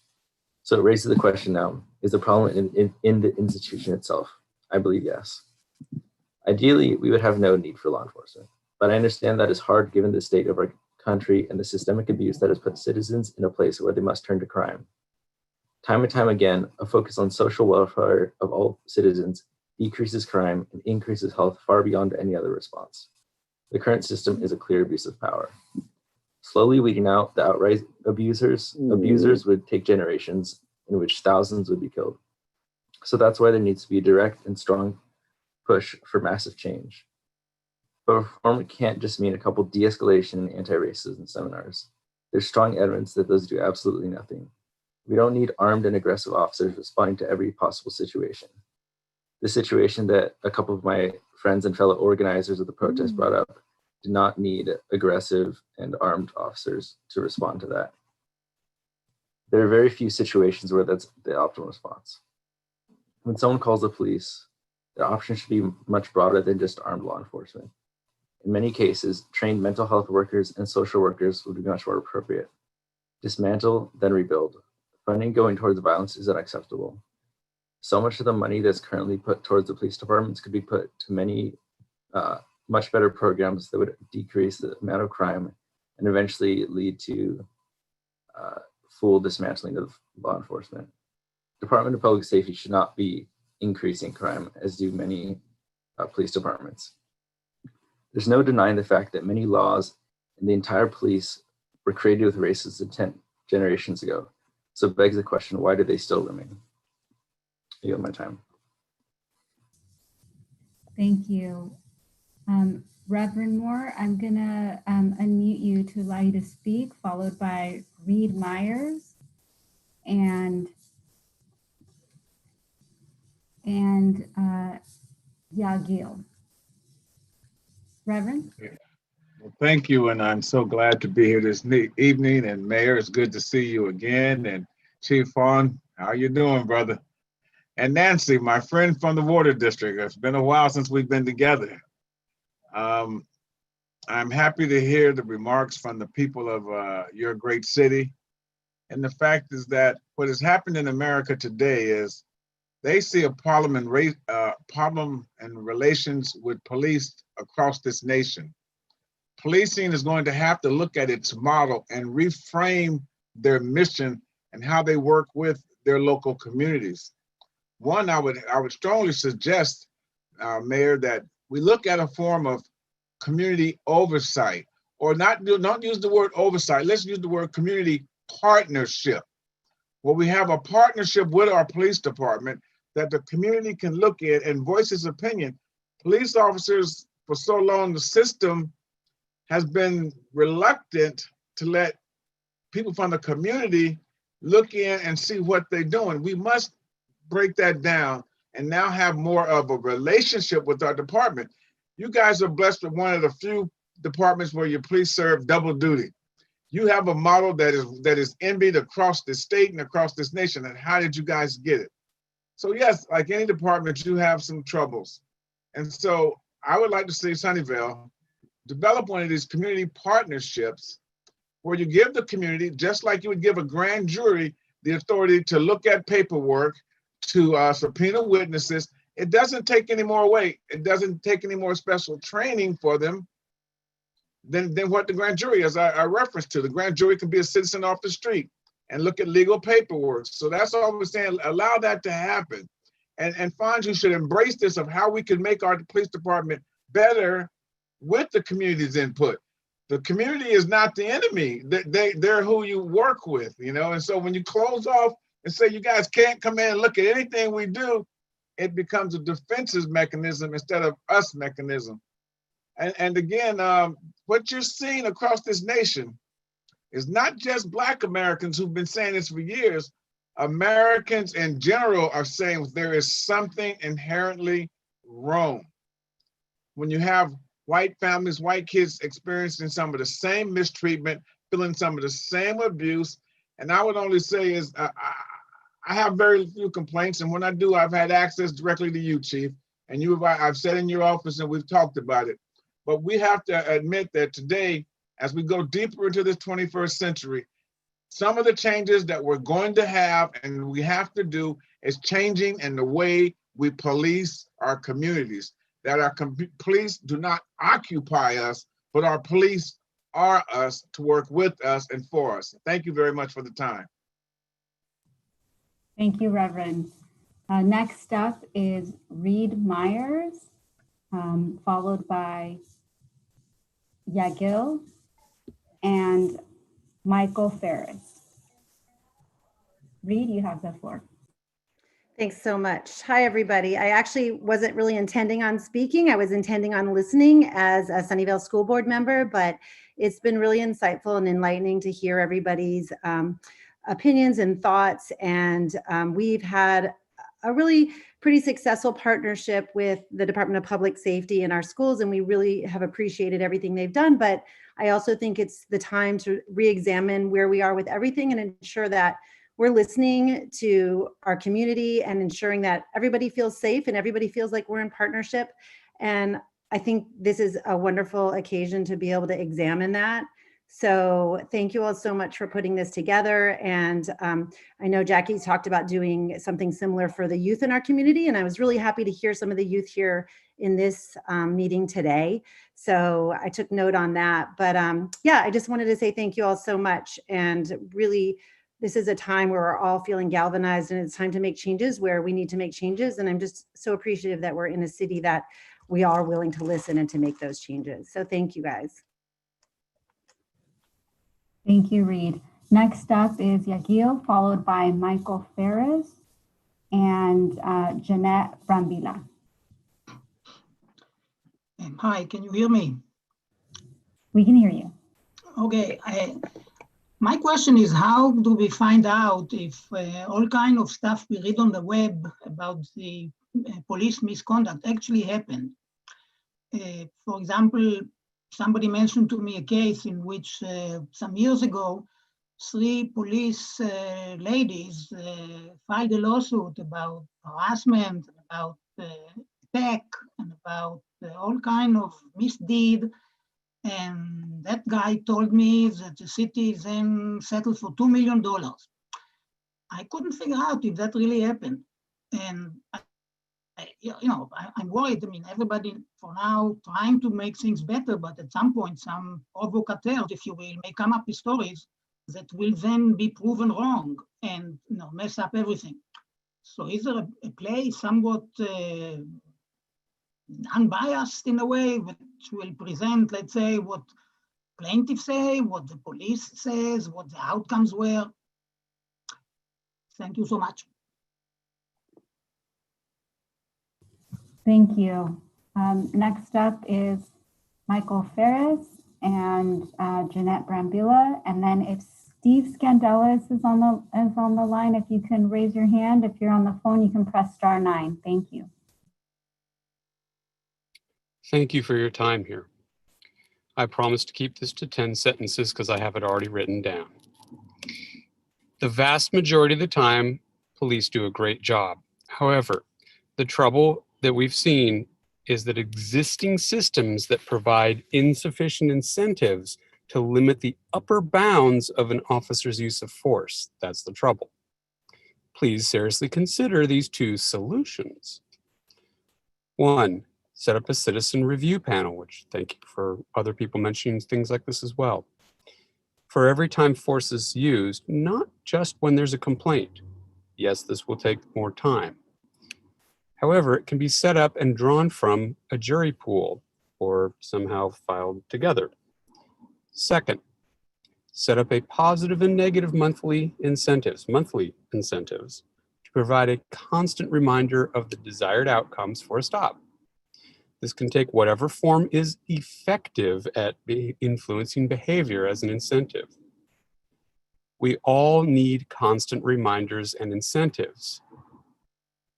So it raises the question now, is the problem in the institution itself? I believe yes. Ideally, we would have no need for law enforcement, but I understand that is hard given the state of our country and the systemic abuse that has put citizens in a place where they must turn to crime. Time and time again, a focus on social welfare of all citizens decreases crime and increases health far beyond any other response. The current system is a clear abuse of power. Slowly weeding out the outright abusers would take generations in which thousands would be killed. So that's why there needs to be a direct and strong push for massive change. But reform can't just mean a couple de-escalation and anti-racism seminars. There's strong evidence that those do absolutely nothing. We don't need armed and aggressive officers responding to every possible situation. The situation that a couple of my friends and fellow organizers of the protest brought up did not need aggressive and armed officers to respond to that. There are very few situations where that's the optimal response. When someone calls the police, the option should be much broader than just armed law enforcement. In many cases, trained mental health workers and social workers would be much more appropriate. Dismantle, then rebuild. Funding going towards violence is unacceptable. So much of the money that's currently put towards the police departments could be put to many much better programs that would decrease the amount of crime and eventually lead to full dismantling of law enforcement. Department of Public Safety should not be increasing crime, as do many police departments. There's no denying the fact that many laws in the entire police were created with racist intent generations ago. So it begs the question, why do they still remain? I yield my time. Thank you. Reverend Moore, I'm gonna unmute you to allow you to speak, followed by Reed Myers. And and Yagil. Reverend? Well, thank you, and I'm so glad to be here this evening. And Mayor, it's good to see you again. And Chief Phan, how you doing, brother? And Nancy, my friend from the Water District. It's been a while since we've been together. I'm happy to hear the remarks from the people of your great city. And the fact is that what has happened in America today is they see a problem in relations with police across this nation. Policing is going to have to look at its model and reframe their mission and how they work with their local communities. One, I would strongly suggest, Mayor, that we look at a form of community oversight, or not use the word oversight. Let's use the word community partnership, where we have a partnership with our police department that the community can look at and voice its opinion. Police officers, for so long, the system has been reluctant to let people from the community look in and see what they're doing. We must break that down and now have more of a relationship with our department. You guys are blessed with one of the few departments where your police serve double duty. You have a model that is envied across the state and across this nation. And how did you guys get it? So yes, like any department, you have some troubles. And so I would like to see Sunnyvale develop one of these community partnerships where you give the community, just like you would give a grand jury, the authority to look at paperwork, to subpoena witnesses. It doesn't take any more away. It doesn't take any more special training for them than what the grand jury, as I referenced to. The grand jury can be a citizen off the street and look at legal paperwork. So that's all we're saying, allow that to happen. And Phan, you should embrace this of how we can make our police department better with the community's input. The community is not the enemy. They're who you work with, you know? And so when you close off and say, you guys can't come in and look at anything we do, it becomes a defensive mechanism instead of us mechanism. And again, what you're seeing across this nation is not just Black Americans who've been saying this for years. Americans in general are saying there is something inherently wrong. When you have white families, white kids experiencing some of the same mistreatment, feeling some of the same abuse. And I would only say is, I have very few complaints. And when I do, I've had access directly to you, Chief. And I've sat in your office and we've talked about it. But we have to admit that today, as we go deeper into this 21st century, some of the changes that we're going to have and we have to do is changing in the way we police our communities. That our police do not occupy us, but our police are us to work with us and for us. Thank you very much for the time. Thank you, Reverend. Next up is Reed Myers, followed by Yagil and Michael Ferris. Reed, you have the floor. Thanks so much. Hi, everybody. I actually wasn't really intending on speaking. I was intending on listening as a Sunnyvale School Board member, but it's been really insightful and enlightening to hear everybody's opinions and thoughts. And we've had a really pretty successful partnership with the Department of Public Safety in our schools, and we really have appreciated everything they've done. But I also think it's the time to re-examine where we are with everything and ensure that we're listening to our community and ensuring that everybody feels safe and everybody feels like we're in partnership. And I think this is a wonderful occasion to be able to examine that. So thank you all so much for putting this together. And I know Jackie's talked about doing something similar for the youth in our community. And I was really happy to hear some of the youth here in this meeting today. So I took note on that. But yeah, I just wanted to say thank you all so much. And really, this is a time where we're all feeling galvanized, and it's time to make changes where we need to make changes. And I'm just so appreciative that we're in a city that we are willing to listen and to make those changes. So thank you, guys. Thank you, Reed. Next up is Yagil, followed by Michael Ferris and Jeanette Brambila. Hi, can you hear me? We can hear you. Okay, My question is, how do we find out if all kind of stuff we read on the web about the police misconduct actually happened? For example, somebody mentioned to me a case in which some years ago, 3 police ladies filed a lawsuit about harassment, about attack, and about all kind of misdeed. And that guy told me that the city then settled for $2 million. I couldn't figure out if that really happened. And I'm worried. I mean, everybody for now trying to make things better, but at some point, some provocateurs, if you will, may come up with stories that will then be proven wrong and mess up everything. So is there a place somewhat unbiased in a way, which will present, let's say, what plaintiffs say, what the police says, what the outcomes were? Thank you so much. Thank you. Next up is Michael Ferris and Jeanette Brambila. And then if Steve Scandelis is on the line, if you can raise your hand. If you're on the phone, you can press *9. Thank you. Thank you for your time here. I promise to keep this to 10 sentences because I have it already written down. The vast majority of the time, police do a great job. However, the trouble that we've seen is that existing systems that provide insufficient incentives to limit the upper bounds of an officer's use of force. That's the trouble. Please seriously consider these 2 solutions. 1, set up a citizen review panel, which thank you for other people mentioning things like this as well. For every time force is used, not just when there's a complaint. Yes, this will take more time. However, it can be set up and drawn from a jury pool or somehow filed together. Second, set up a positive and negative monthly incentives to provide a constant reminder of the desired outcomes for a stop. This can take whatever form is effective at influencing behavior as an incentive. We all need constant reminders and incentives.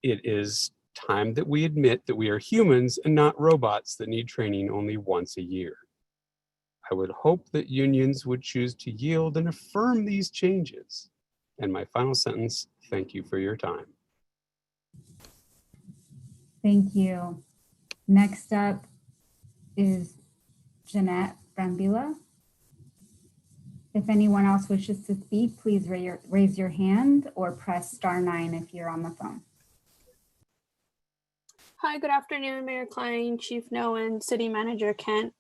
It is time that we admit that we are humans and not robots that need training only once a year. I would hope that unions would choose to yield and affirm these changes. And my final sentence, thank you for your time. Thank you. Next up is Jeanette Brambila. If anyone else wishes to speak, please raise your hand or press *9 if you're on the phone. Hi, good afternoon, Mayor Klein, Chief No, and City Manager Kent.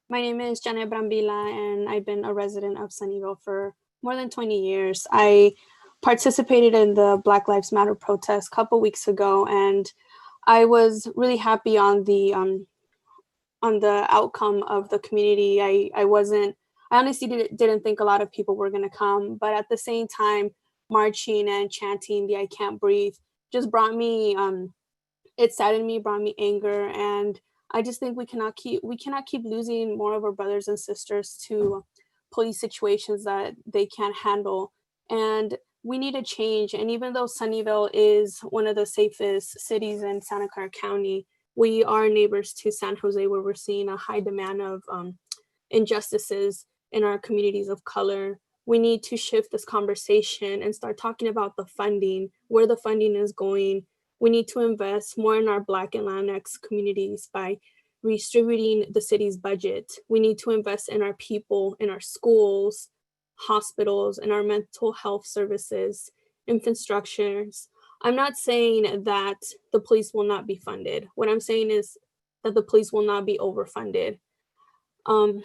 My name is Janet Brambila, and I've been a resident of Sunnyvale for more than 20 years. I participated in the Black Lives Matter protest a couple weeks ago, and I was really happy on the outcome of the community. I honestly didn't think a lot of people were going to come, but at the same time, marching and chanting the "I Can't Breathe" just brought me. It saddened me, brought me anger, and I just think we cannot keep losing more of our brothers and sisters to police situations that they can't handle. And we need a change. And even though Sunnyvale is one of the safest cities in Santa Clara County, we are neighbors to San Jose, where we're seeing a high demand of injustices in our communities of color. We need to shift this conversation and start talking about the funding, where the funding is going. We need to invest more in our Black and Latinx communities by redistributing the city's budget. We need to invest in our people, in our schools, hospitals, and our mental health services, infrastructures. I'm not saying that the police will not be funded. What I'm saying is that the police will not be overfunded. And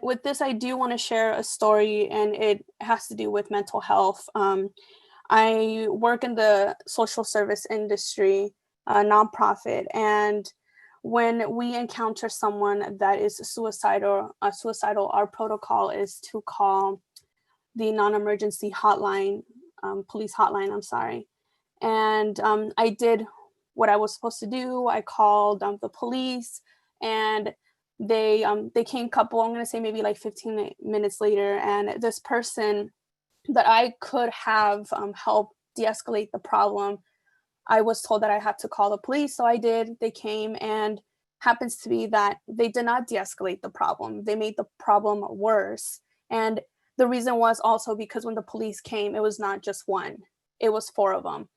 with this, I do want to share a story, and it has to do with mental health. I work in the social service industry, a nonprofit, and when we encounter someone that is suicidal, our protocol is to call the non-emergency hotline, police hotline, I'm sorry. And I did what I was supposed to do. I called the police, and they came couple, I'm gonna say maybe like 15 minutes later, and this person that I could have helped de-escalate the problem, I was told that I had to call the police, so I did. They came, and happens to be that they did not de-escalate the problem. They made the problem worse. And the reason was also because when the police came, it was not just one, it was 4 of them.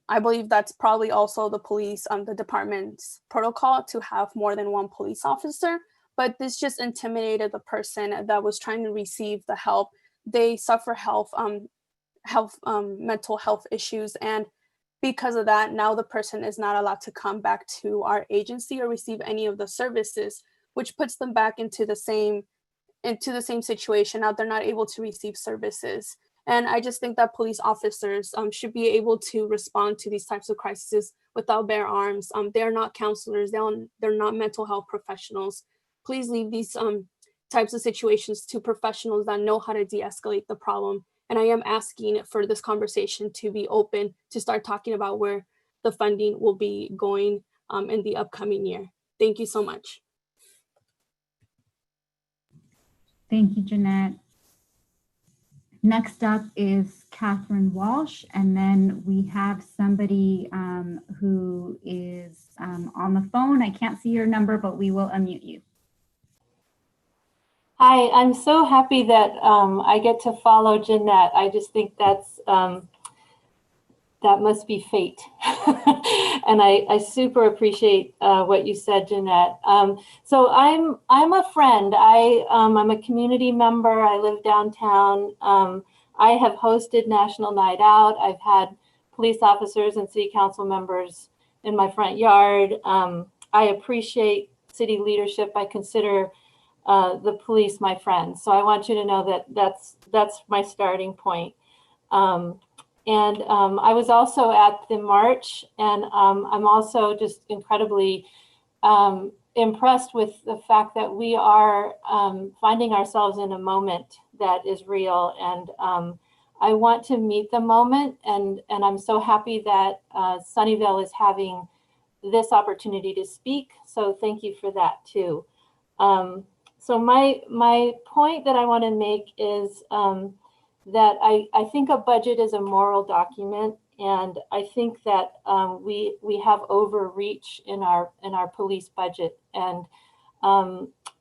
I believe that's probably also the police, the department's protocol to have more than 1 police officer, but this just intimidated the person that was trying to receive the help. They suffer mental health issues, and because of that, now the person is not allowed to come back to our agency or receive any of the services, which puts them back into the same situation. Now they're not able to receive services. And I just think that police officers should be able to respond to these types of crises without bare arms. They're not counselors, they're not mental health professionals. Please leave these types of situations to professionals that know how to de-escalate the problem. And I am asking for this conversation to be open, to start talking about where the funding will be going in the upcoming year. Thank you so much. Thank you, Jeanette. Next up is Catherine Walsh, and then we have somebody who is on the phone. I can't see your number, but we will unmute you. Hi, I'm so happy that I get to follow Jeanette. I just think that's that must be fate. And I super appreciate what you said, Jeanette. So I'm a friend. I'm a community member. I live downtown. I have hosted National Night Out. I've had police officers and city council members in my front yard. I appreciate city leadership. I consider the police my friends. So I want you to know that that's my starting point. I was also at the march, and I'm also just incredibly impressed with the fact that we are finding ourselves in a moment that is real. And I want to meet the moment, and I'm so happy that Sunnyvale is having this opportunity to speak. So thank you for that too. So my point that I want to make is that I think a budget is a moral document, and I think that we have overreach in our police budget. And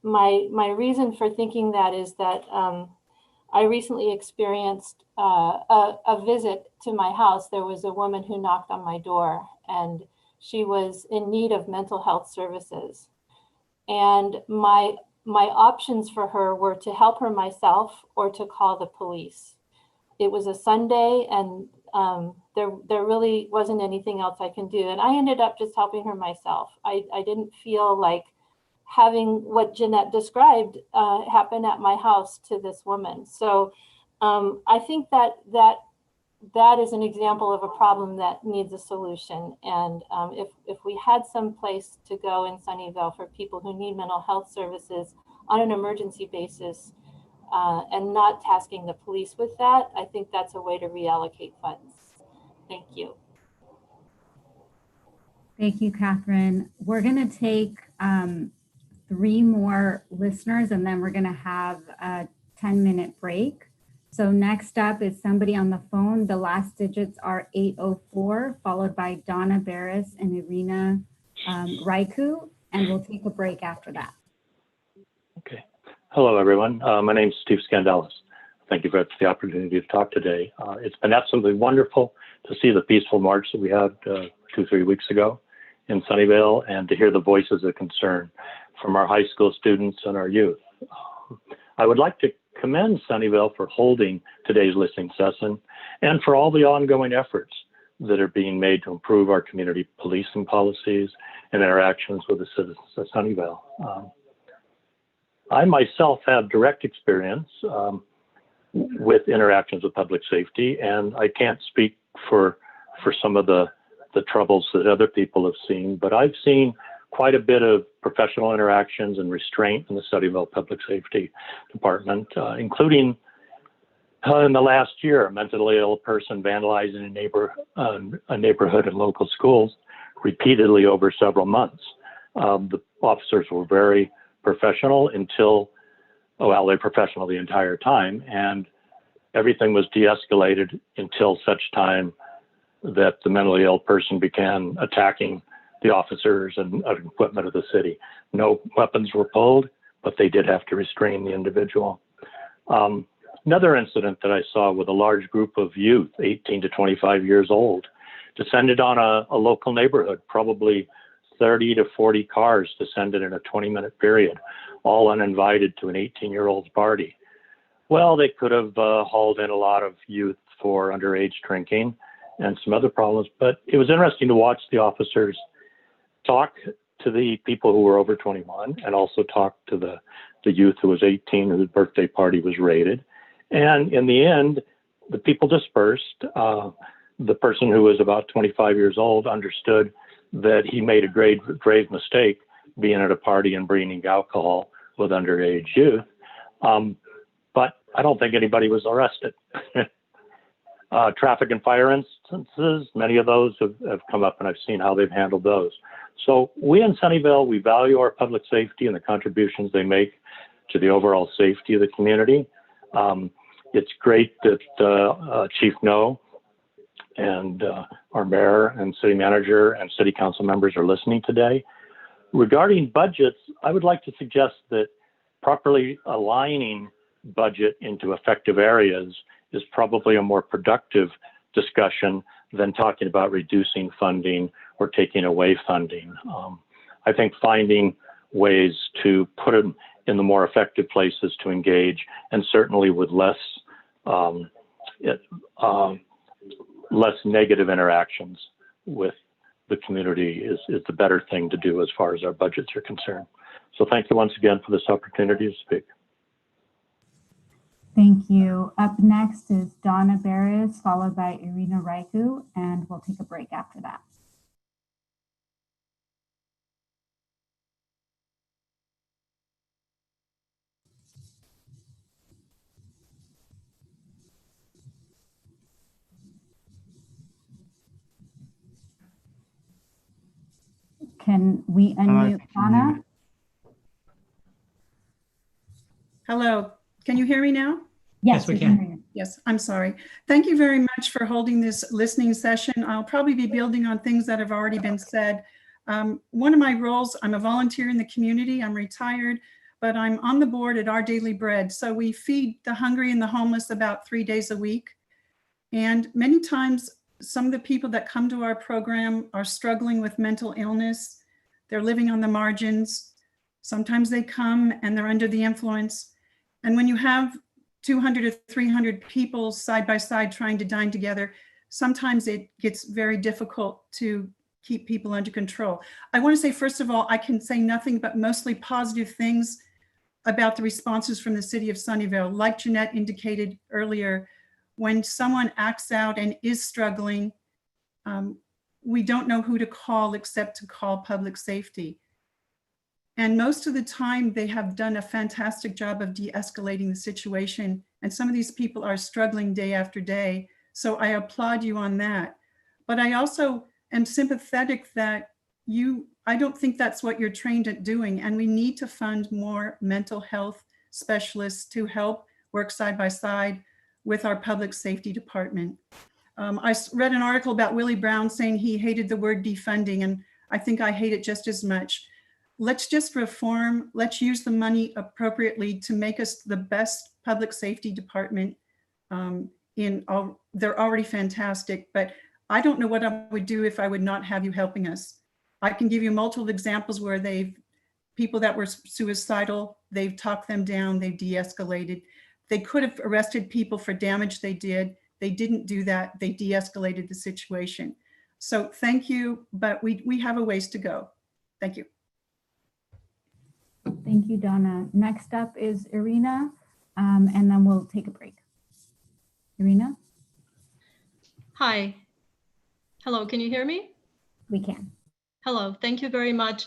my reason for thinking that is that I recently experienced a visit to my house. There was a woman who knocked on my door, and she was in need of mental health services. And my options for her were to help her myself or to call the police. It was a Sunday, and there really wasn't anything else I can do. And I ended up just helping her myself. I didn't feel like having what Jeanette described happen at my house to this woman. So I think that is an example of a problem that needs a solution. And if we had some place to go in Sunnyvale for people who need mental health services on an emergency basis, and not tasking the police with that, I think that's a way to reallocate funds. Thank you. Thank you, Catherine. We're going to take 3 more listeners, and then we're going to have a 10-minute break. So next up is somebody on the phone. The last digits are 804, followed by Donna Barris and Irina Raiku, and we'll take a break after that. Okay. Hello, everyone. My name is Steve Scandalis. Thank you for the opportunity to talk today. It's been absolutely wonderful to see the peaceful march that we had 2-3 weeks ago in Sunnyvale, and to hear the voices of concern from our high school students and our youth. I would like to commend Sunnyvale for holding today's listening session and for all the ongoing efforts that are being made to improve our community policing policies and interactions with the citizens of Sunnyvale. I myself have direct experience with interactions with public safety, and I can't speak for some of the troubles that other people have seen, but I've seen quite a bit of professional interactions and restraint in the Sunnyvale Public Safety Department, including in the last year, a mentally ill person vandalizing a neighborhood and local schools repeatedly over several months. The officers were very professional until, well, they're professional the entire time, and everything was de-escalated until such time that the mentally ill person began attacking the officers and equipment of the city. No weapons were pulled, but they did have to restrain the individual. Another incident that I saw with a large group of youth, 18 to 25 years old, descended on a local neighborhood. Probably 30 to 40 cars descended in a 20-minute period, all uninvited to an 18-year-old's party. Well, they could have hauled in a lot of youth for underage drinking and some other problems, but it was interesting to watch the officers talk to the people who were over 21 and also talk to the youth who was 18 whose birthday party was raided. And in the end, the people dispersed. The person who was about 25 years old understood that he made a grave mistake being at a party and bringing alcohol with underage youth. But I don't think anybody was arrested. Traffic and fire instances, many of those have come up, and I've seen how they've handled those. So we in Sunnyvale, we value our public safety and the contributions they make to the overall safety of the community. It's great that Chief No and our mayor and city manager and city council members are listening today. Regarding budgets, I would like to suggest that properly aligning budget into effective areas is probably a more productive discussion than talking about reducing funding or taking away funding. I think finding ways to put them in the more effective places to engage, and certainly with less negative interactions with the community is the better thing to do as far as our budgets are concerned. So thank you once again for this opportunity to speak. Thank you. Up next is Donna Barris, followed by Irina Raiku, and we'll take a break after that. Can we unmute Donna? Hello, can you hear me now? Yes, we can. Yes, I'm sorry. Thank you very much for holding this listening session. I'll probably be building on things that have already been said. One of my roles, I'm a volunteer in the community. I'm retired, but I'm on the board at Our Daily Bread. So we feed the hungry and the homeless about 3 days a week. And many times, some of the people that come to our program are struggling with mental illness. They're living on the margins. Sometimes they come and they're under the influence. And when you have 200 to 300 people side by side trying to dine together, sometimes it gets very difficult to keep people under control. I want to say, first of all, I can say nothing but mostly positive things about the responses from the city of Sunnyvale. Like Jeanette indicated earlier, when someone acts out and is struggling, we don't know who to call except to call public safety. And most of the time, they have done a fantastic job of de-escalating the situation. And some of these people are struggling day after day. So I applaud you on that. But I also am sympathetic that I don't think that's what you're trained at doing. And we need to fund more mental health specialists to help work side by side with our public safety department. I read an article about Willie Brown saying he hated the word defunding, and I think I hate it just as much. Let's just reform. Let's use the money appropriately to make us the best public safety department. They're already fantastic, but I don't know what I would do if I would not have you helping us. I can give you multiple examples where people that were suicidal, they've talked them down, they've de-escalated. They could have arrested people for damage they did. They didn't do that. They de-escalated the situation. So thank you, but we have a ways to go. Thank you. Thank you, Donna. Next up is Irina, and then we'll take a break. Irina? Hi. Hello, can you hear me? We can. Hello, thank you very much.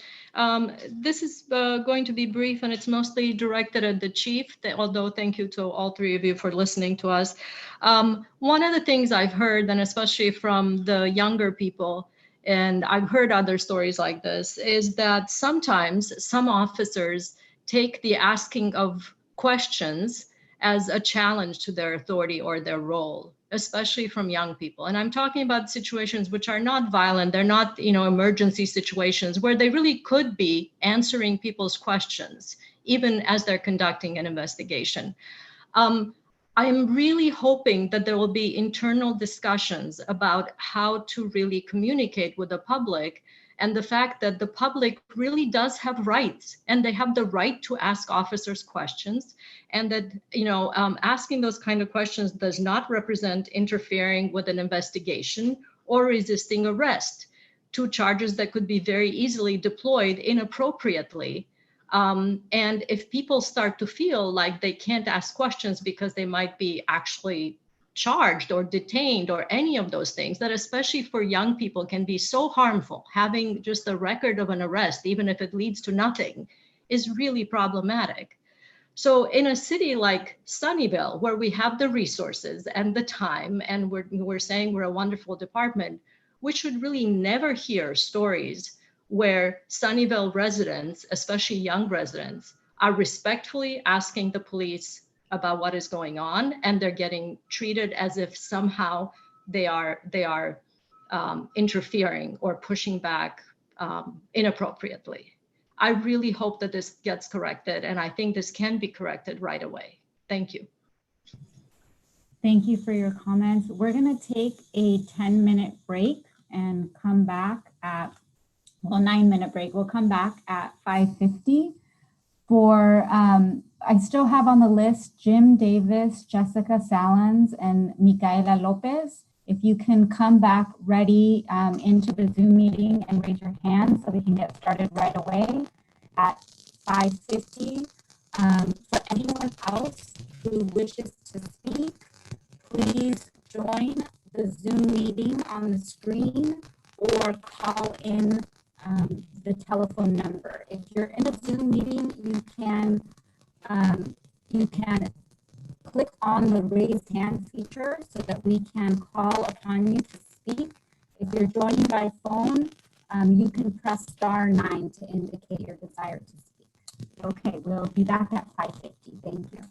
This is going to be brief, and it's mostly directed at the chief, although thank you to all three of you for listening to us. One of the things I've heard, and especially from the younger people, and I've heard other stories like this, is that sometimes some officers take the asking of questions as a challenge to their authority or their role, especially from young people. And I'm talking about situations which are not violent. They're not, emergency situations where they really could be answering people's questions, even as they're conducting an investigation. I am really hoping that there will be internal discussions about how to really communicate with the public, and the fact that the public really does have rights, and they have the right to ask officers questions, and that asking those kind of questions does not represent interfering with an investigation or resisting arrest, two charges that could be very easily deployed inappropriately. And if people start to feel like they can't ask questions because they might be actually charged or detained or any of those things, that especially for young people can be so harmful, having just the record of an arrest, even if it leads to nothing, is really problematic. So in a city like Sunnyvale, where we have the resources and the time, and we're saying we're a wonderful department, we should really never hear stories where Sunnyvale residents, especially young residents, are respectfully asking the police about what is going on, and they're getting treated as if somehow they are interfering or pushing back inappropriately. I really hope that this gets corrected, and I think this can be corrected right away. Thank you. Thank you for your comments. We're going to take a 10-minute break and come back at 9-minute break. We'll come back at 5:50 for, I still have on the list Jim Davis, Jessica Salons, and Micaela Lopez. If you can come back ready into the Zoom meeting and raise your hand so we can get started right away at 5:50. For anyone else who wishes to speak, please join the Zoom meeting on the screen or call in the telephone number. If you're in a Zoom meeting, you can click on the raised hand feature so that we can call upon you to speak. If you're joining by phone, you can press *9 to indicate your desire to speak. Okay, we'll be back at 5:50. Thank you.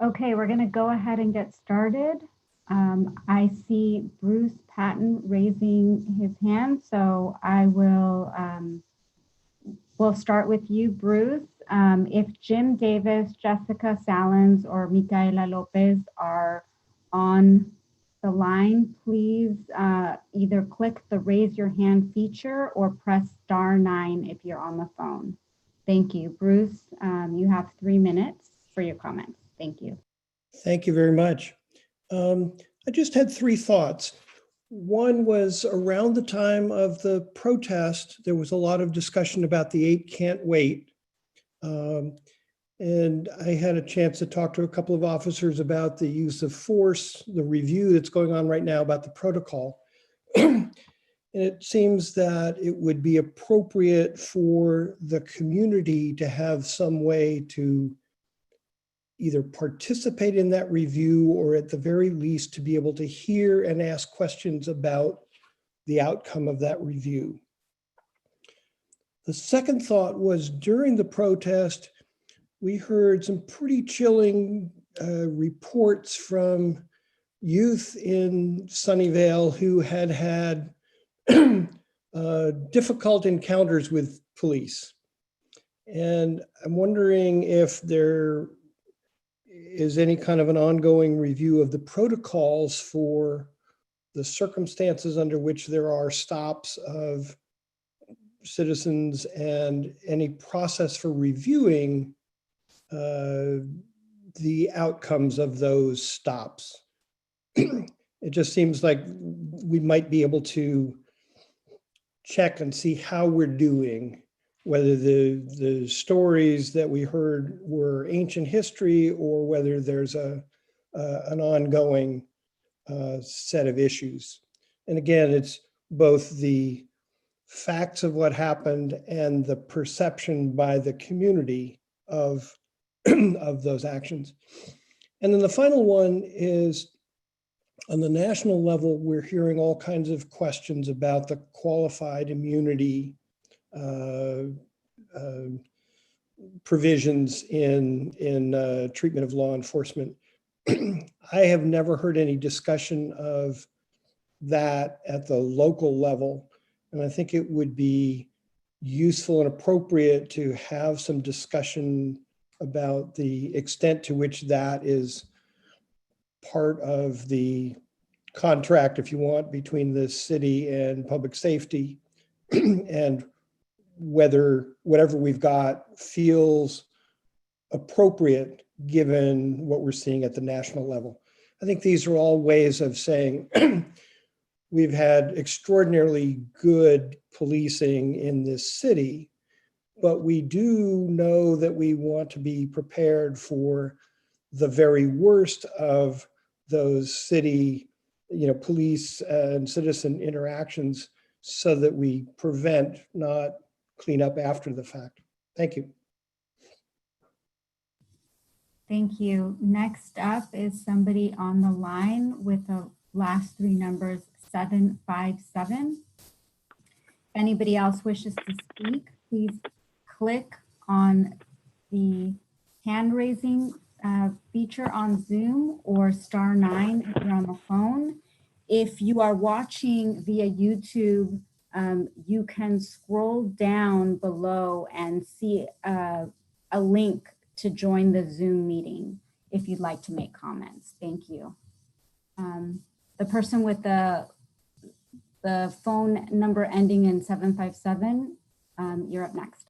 Okay, we're going to go ahead and get started. I see Bruce Patton raising his hand, so I will we'll start with you, Bruce. If Jim Davis, Jessica Salins, or Micaela Lopez are on the line, please either click the raise your hand feature or press *9 if you're on the phone. Thank you. Bruce, you have 3 minutes for your comments. Thank you. Thank you very much. I just had 3 thoughts. One was around the time of the protest, there was a lot of discussion about the 8 can't wait. And I had a chance to talk to a couple of officers about the use of force, the review that's going on right now about the protocol. And it seems that it would be appropriate for the community to have some way to either participate in that review or at the very least to be able to hear and ask questions about the outcome of that review. The second thought was during the protest, we heard some pretty chilling reports from youth in Sunnyvale who had had difficult encounters with police. And I'm wondering if there is any kind of an ongoing review of the protocols for the circumstances under which there are stops of citizens and any process for reviewing the outcomes of those stops. It just seems like we might be able to check and see how we're doing, whether the stories that we heard were ancient history or whether there's an ongoing set of issues. And again, it's both the facts of what happened and the perception by the community of those actions. And then the final one is on the national level, we're hearing all kinds of questions about the qualified immunity provisions in treatment of law enforcement. I have never heard any discussion of that at the local level. And I think it would be useful and appropriate to have some discussion about the extent to which that is part of the contract, if you want, between the city and public safety, and whether whatever we've got feels appropriate given what we're seeing at the national level. I think these are all ways of saying we've had extraordinarily good policing in this city, but we do know that we want to be prepared for the very worst of those city, police and citizen interactions so that we prevent, not clean up after the fact. Thank you. Thank you. Next up is somebody on the line with the last 3 numbers, 757. If anybody else wishes to speak, please click on the hand raising feature on Zoom or *9 if you're on the phone. If you are watching via YouTube, you can scroll down below and see a link to join the Zoom meeting if you'd like to make comments. Thank you. The person with the phone number ending in 757, you're up next.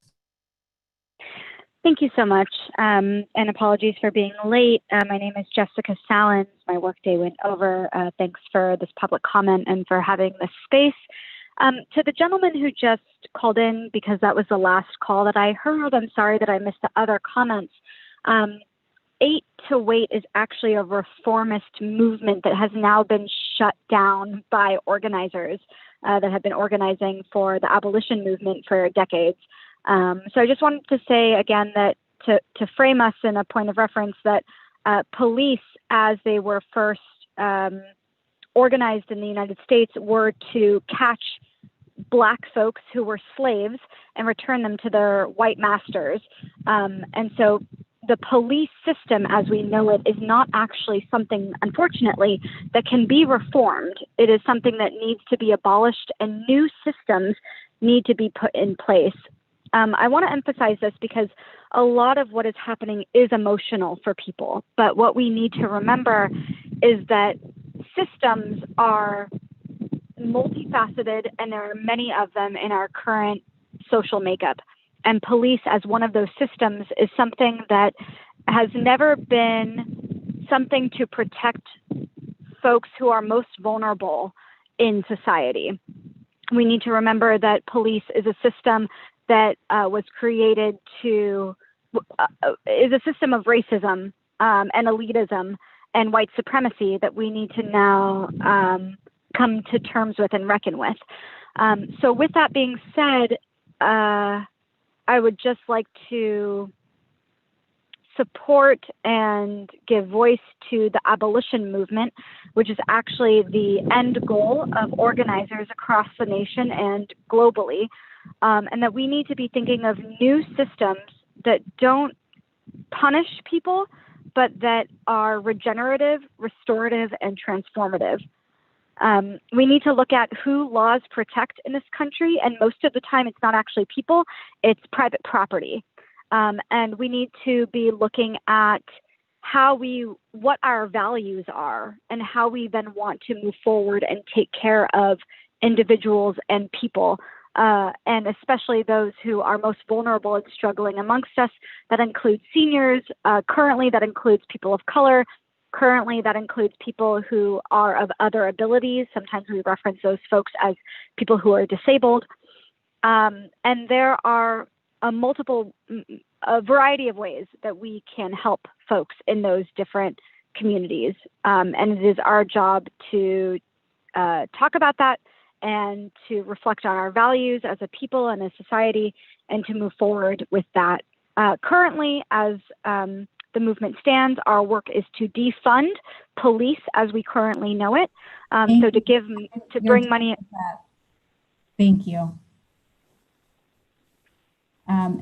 Thank you so much, and apologies for being late. My name is Jessica Salins. My workday went over. Thanks for this public comment and for having this space. To the gentleman who just called in, because that was the last call that I heard, I'm sorry that I missed the other comments. 8 to Wait is actually a reformist movement that has now been shut down by organizers that have been organizing for the abolition movement for decades. So I just wanted to say again that to frame us in a point of reference that police, as they were first organized in the United States, were to catch Black folks who were slaves and return them to their white masters. And so the police system as we know it is not actually something, unfortunately, that can be reformed. It is something that needs to be abolished, and new systems need to be put in place. I want to emphasize this because a lot of what is happening is emotional for people. But what we need to remember is that systems are multifaceted, and there are many of them in our current social makeup. And police, as one of those systems, is something that has never been something to protect folks who are most vulnerable in society. We need to remember that police is a system that was created to, is a system of racism and elitism and white supremacy that we need to now come to terms with and reckon with. So with that being said, I would just like to support and give voice to the abolition movement, which is actually the end goal of organizers across the nation and globally, and that we need to be thinking of new systems that don't punish people, but that are regenerative, restorative, and transformative. We need to look at who laws protect in this country, and most of the time it's not actually people, it's private property. And we need to be looking at what our values are and how we then want to move forward and take care of individuals and people, and especially those who are most vulnerable and struggling amongst us. That includes seniors, currently that includes people of color, currently that includes people who are of other abilities. Sometimes we reference those folks as people who are disabled. And there are a variety of ways that we can help folks in those different communities. And it is our job to talk about that and to reflect on our values as a people and a society, and to move forward with that. Currently, as the movement stands, our work is to defund police as we currently know it. So to bring money. Thank you.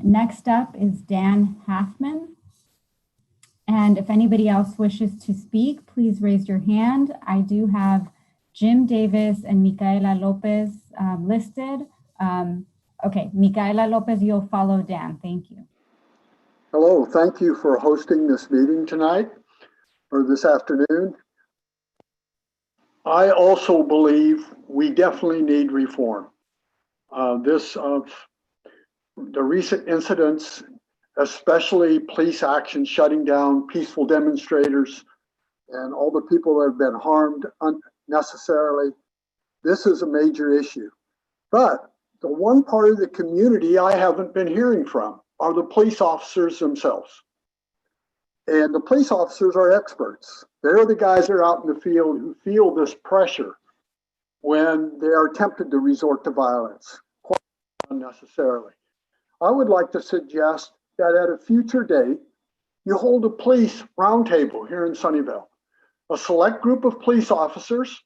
Next up is Dan Halfman. And if anybody else wishes to speak, please raise your hand. I do have Jim Davis and Micaela Lopez listed. Okay, Micaela Lopez, you'll follow Dan. Thank you. Hello, thank you for hosting this meeting tonight, or this afternoon. I also believe we definitely need reform. The recent incidents, especially police action shutting down peaceful demonstrators and all the people that have been harmed unnecessarily, this is a major issue. But the one part of the community I haven't been hearing from are the police officers themselves. And the police officers are experts. They're the guys that are out in the field who feel this pressure when they are tempted to resort to violence, quite unnecessarily. I would like to suggest that at a future date, you hold a police roundtable here in Sunnyvale. A select group of police officers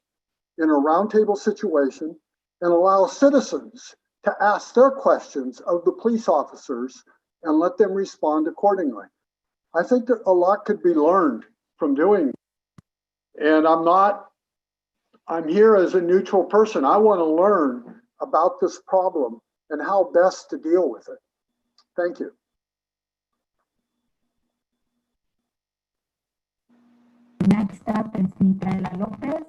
in a roundtable situation, and allow citizens to ask their questions of the police officers and let them respond accordingly. I think that a lot could be learned from doing that. And I'm here as a neutral person. I want to learn about this problem and how best to deal with it. Thank you. Next up is Micaela Lopez,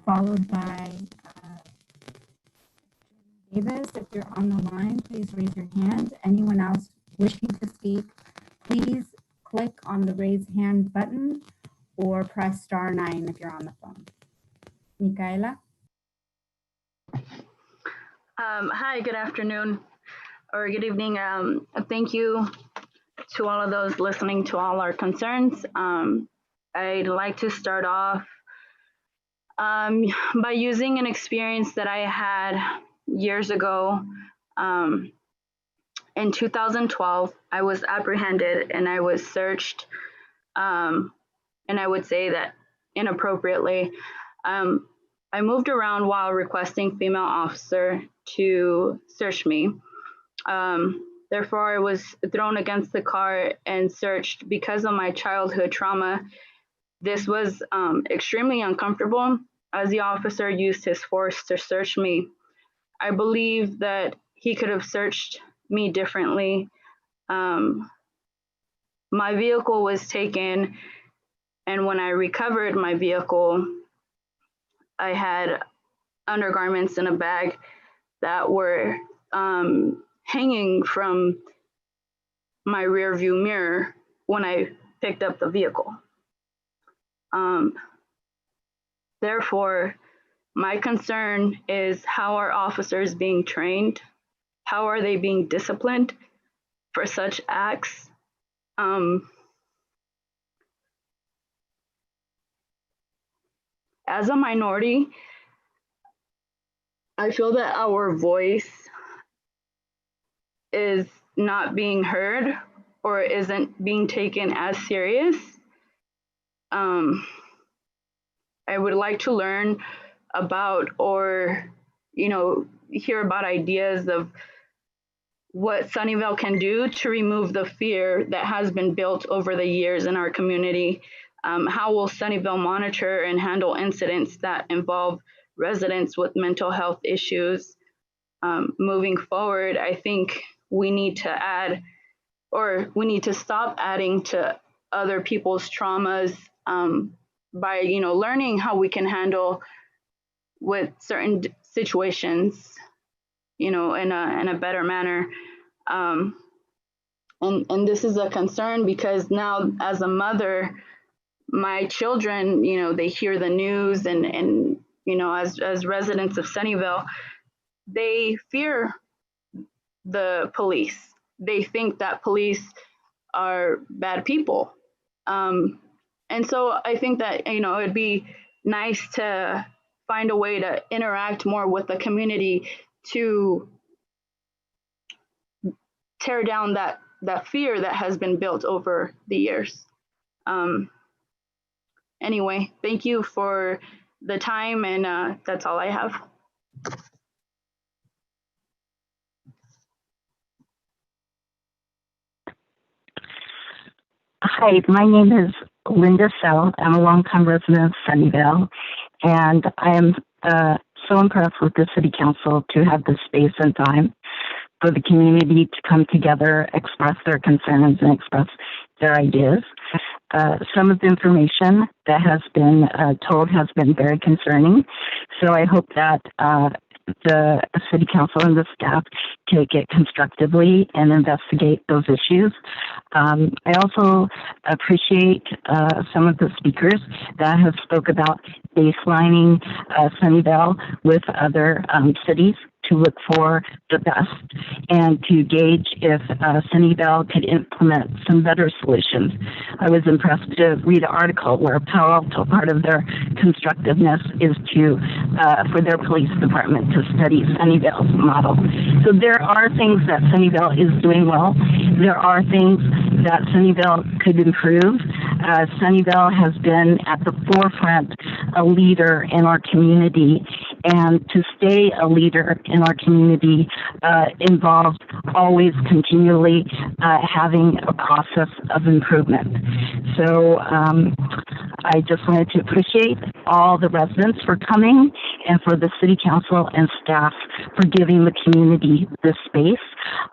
followed by Davis. If you're on the line, please raise your hand. Anyone else wishing to speak, please click on the raise hand button or press *9 if you're on the phone. Micaela? Hi, good afternoon or good evening. Thank you to all of those listening to all our concerns. I'd like to start off by using an experience that I had years ago. In 2012, I was apprehended and I was searched, and I would say that inappropriately. I moved around while requesting female officer to search me. Therefore, I was thrown against the car and searched because of my childhood trauma. This was extremely uncomfortable as the officer used his force to search me. I believe that he could have searched me differently. My vehicle was taken, and when I recovered my vehicle, I had undergarments in a bag that were hanging from my rear view mirror when I picked up the vehicle. Therefore, my concern is, how are officers being trained? How are they being disciplined for such acts? As a minority, I feel that our voice is not being heard or isn't being taken as serious. I would like to learn about, or hear about ideas of what Sunnyvale can do to remove the fear that has been built over the years in our community. How will Sunnyvale monitor and handle incidents that involve residents with mental health issues? Moving forward, I think we need to add, or we need to stop adding to other people's traumas by learning how we can handle with certain situations, in a better manner. And this is a concern because now, as a mother, my children, they hear the news, and as residents of Sunnyvale, they fear the police. They think that police are bad people. And so I think that, it'd be nice to find a way to interact more with the community to tear down that fear that has been built over the years. Anyway, thank you for the time, and that's all I have. Hi, my name is Linda Sell. I'm a longtime resident of Sunnyvale, and I am so impressed with the City Council to have the space and time for the community to come together, express their concerns, and express their ideas. Some of the information that has been told has been very concerning, so I hope that the City Council and the staff take it constructively and investigate those issues. I also appreciate some of the speakers that have spoke about baselining Sunnyvale with other cities to look for the best and to gauge if Sunnyvale could implement some better solutions. I was impressed to read an article where Palo Alto, part of their constructiveness is to for their police department to study Sunnyvale's model. So there are things that Sunnyvale is doing well. There are things that Sunnyvale could improve. Sunnyvale has been at the forefront, a leader in our community, and to stay a leader in our community involves always continually having a process of improvement. So I just wanted to appreciate all the residents for coming and for the City Council and staff for giving the community this space.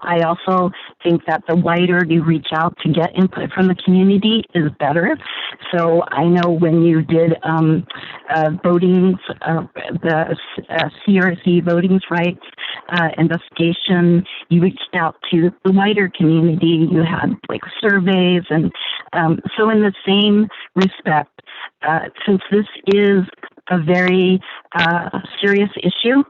I also think that the wider you reach out to get input from the community is better. So I know when you did votings, the CRC votings rights investigation, you reached out to the wider community. You had like surveys, and so in the same respect, since this is a very serious issue,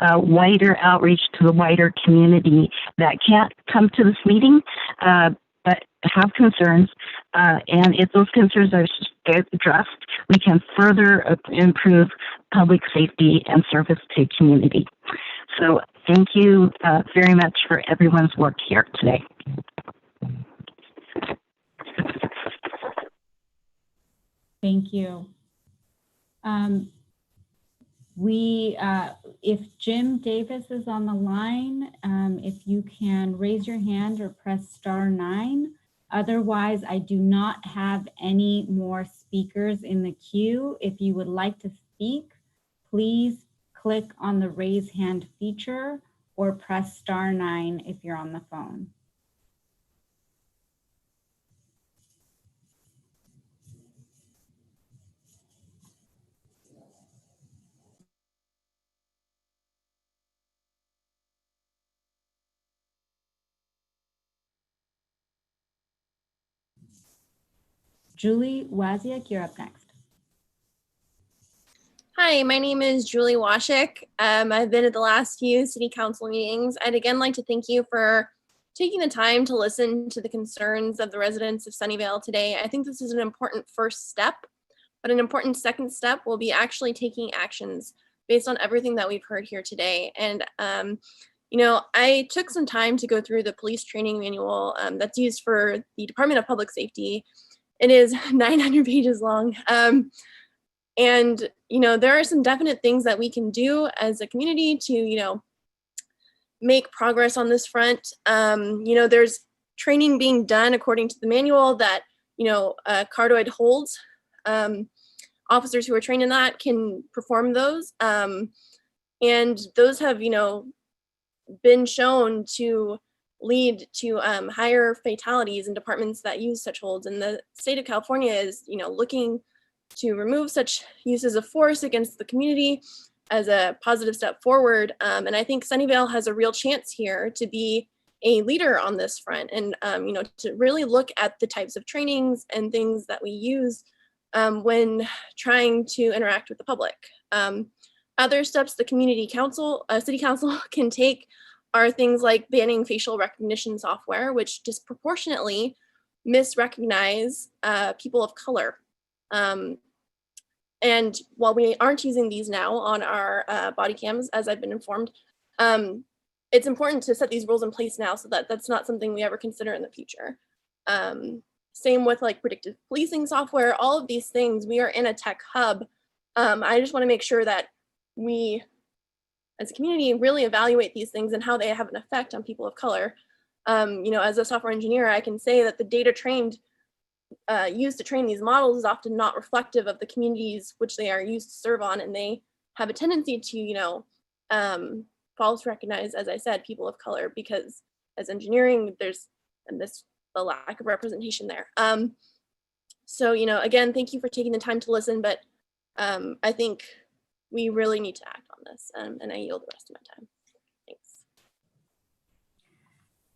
wider outreach to the wider community that can't come to this meeting, but have concerns, and if those concerns are addressed, we can further improve public safety and service to community. So thank you very much for everyone's work here today. Thank you. We If Jim Davis is on the line, if you can raise your hand or press *9. Otherwise, I do not have any more speakers in the queue. If you would like to speak, please click on the raise hand feature or press *9 if you're on the phone. Julie Waziak, you're up next. Hi, my name is Julie Washik. I've been at the last few city council meetings. I'd again like to thank you for taking the time to listen to the concerns of the residents of Sunnyvale today. I think this is an important first step, but an important second step will be actually taking actions based on everything that we've heard here today. And you know, I took some time to go through the police training manual that's used for the Department of Public Safety. It is 900 pages long. And, you know, there are some definite things that we can do as a community to, you know, make progress on this front. You know, there's training being done according to the manual that, you know, cardioid holds. Officers who are trained in that can perform those. And those have, you know, been shown to lead to higher fatalities in departments that use such holds. And the state of California is, you know, looking to remove such uses of force against the community as a positive step forward. And I think Sunnyvale has a real chance here to be a leader on this front and, you know, to really look at the types of trainings and things that we use when trying to interact with the public. Other steps the community council, city council can take are things like banning facial recognition software, which disproportionately misrecognize people of color. And while we aren't using these now on our body cams, as I've been informed, it's important to set these rules in place now so that that's not something we ever consider in the future. Same with like predictive policing software, all of these things, we are in a tech hub. I just wanna make sure that we, as a community, really evaluate these things and how they have an effect on people of color. You know, as a software engineer, I can say that the data used to train these models is often not reflective of the communities which they are used to serve on, and they have a tendency to, you know, false recognize, as I said, people of color, because as engineering, there's the lack of representation there. So, you know, again, thank you for taking the time to listen, but I think we really need to act on this, and I yield the rest of my time. Thanks.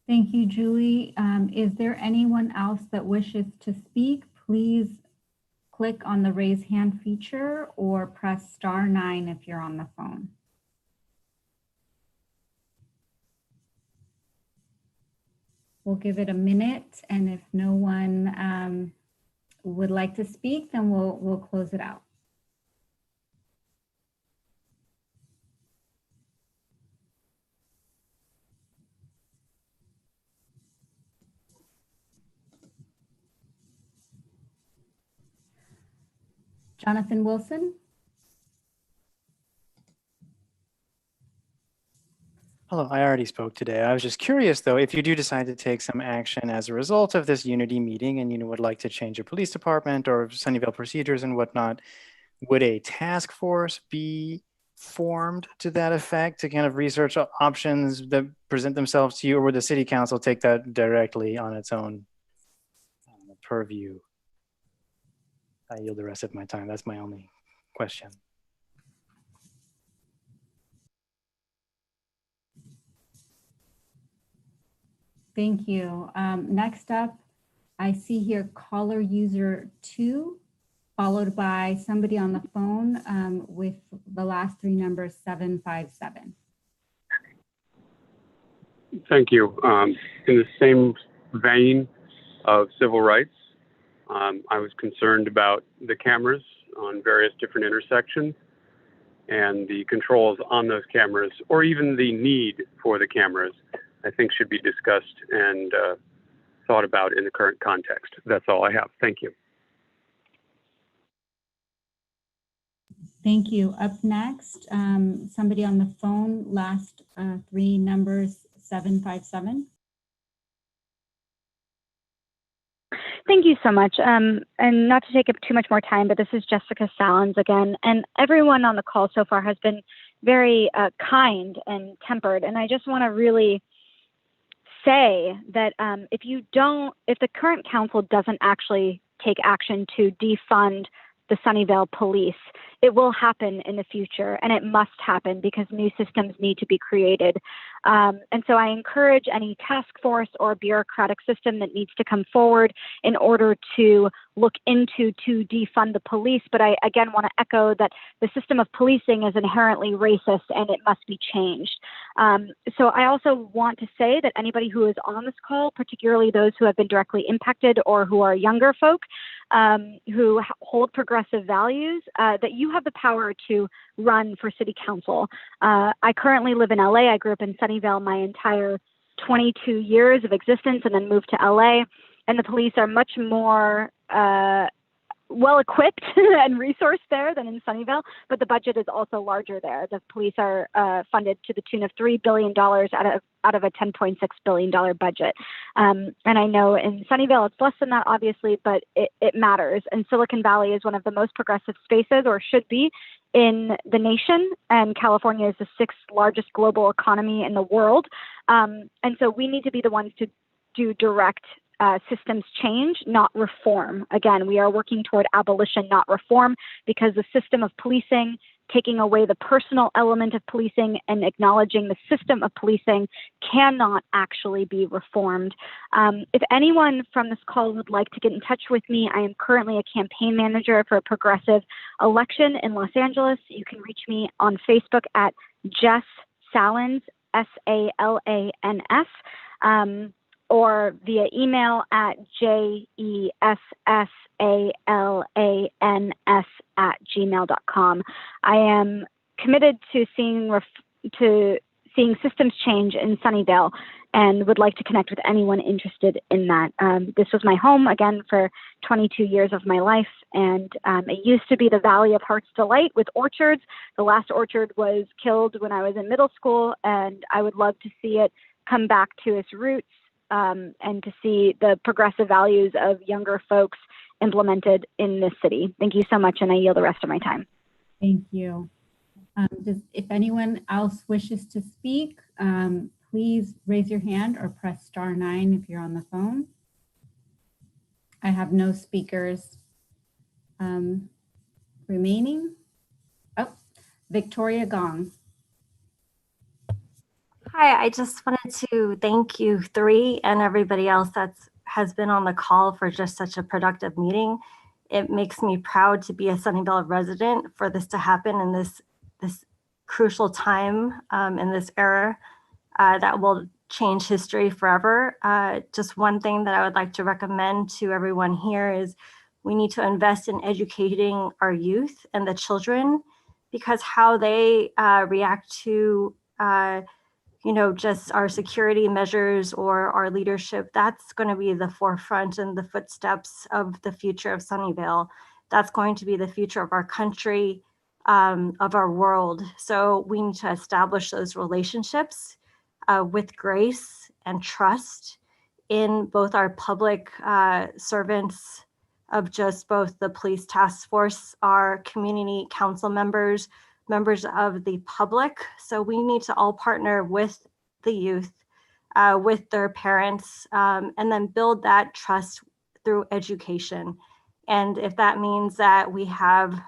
Thank you, Julie. Is there anyone else that wishes to speak? Please click on the raise hand feature or press *9 if you're on the phone. We'll give it a minute, and if no one would like to speak, then we'll close it out. Jonathan Wilson. Hello, I already spoke today. I was just curious though, if you do decide to take some action as a result of this unity meeting and you would like to change your police department or Sunnyvale procedures and whatnot, would a task force be formed to that effect to kind of research options that present themselves to you, or would the city council take that directly on its own purview? I yield the rest of my time. That's my only question. Thank you. Next up, I see here caller user 2, followed by somebody on the phone with the last 3 numbers 757. Thank you. In the same vein of civil rights, I was concerned about the cameras on various different intersections and the controls on those cameras, or even the need for the cameras, I think should be discussed and thought about in the current context. That's all I have. Thank you. Thank you. Up next, somebody on the phone, last three numbers, 757. Thank you so much. And not to take up too much more time, but this is Jessica Salins again. And everyone on the call so far has been very kind and tempered. And I just want to really say that if the current council doesn't actually take action to defund the Sunnyvale police, it will happen in the future, and it must happen because new systems need to be created. And so I encourage any task force or bureaucratic system that needs to come forward in order to look into to defund the police. But I again want to echo that the system of policing is inherently racist and it must be changed. So I also want to say that anybody who is on this call, particularly those who have been directly impacted or who are younger folk, who hold progressive values, that you have the power to run for city council. I currently live in LA. I grew up in Sunnyvale my entire 22 years of existence and then moved to LA. And the police are much more well equipped and resourced there than in Sunnyvale, but the budget is also larger there. The police are funded to the tune of $3 billion out of a $10.6 billion budget. And I know in Sunnyvale it's less than that, obviously, but it matters. And Silicon Valley is one of the most progressive spaces, or should be, in the nation, and California is the 6th largest global economy in the world. And so we need to be the ones to do direct systems change, not reform. Again, we are working toward abolition, not reform, because the system of policing, taking away the personal element of policing and acknowledging the system of policing, cannot actually be reformed. If anyone from this call would like to get in touch with me, I am currently a campaign manager for a progressive election in Los Angeles. You can reach me on Facebook at Jess Salins, S-A-L-A-N-S. Or via email at jesssalans@gmail.com. I am committed to seeing systems change in Sunnyvale and would like to connect with anyone interested in that. This was my home, again, for 22 years of my life, and it used to be the Valley of Heart's Delight with orchards. The last orchard was killed when I was in middle school, and I would love to see it come back to its roots, and to see the progressive values of younger folks implemented in this city. Thank you so much, and I yield the rest of my time. Thank you. If anyone else wishes to speak, please raise your hand or press *9 if you're on the phone. I have no speakers remaining. Oh, Victoria Gong. Hi, I just wanted to thank you three and everybody else that has been on the call for just such a productive meeting. It makes me proud to be a Sunnyvale resident for this to happen in this crucial time in this era that will change history forever. Just one thing that I would like to recommend to everyone here is we need to invest in educating our youth and the children, because how they react to just our security measures or our leadership, that's going to be the forefront and the footsteps of the future of Sunnyvale. That's going to be the future of our country, of our world. So we need to establish those relationships with grace and trust in both our public servants of just both the police task force, our community council members of the public. So we need to all partner with the youth, with their parents, and then build that trust through education. And if that means that we have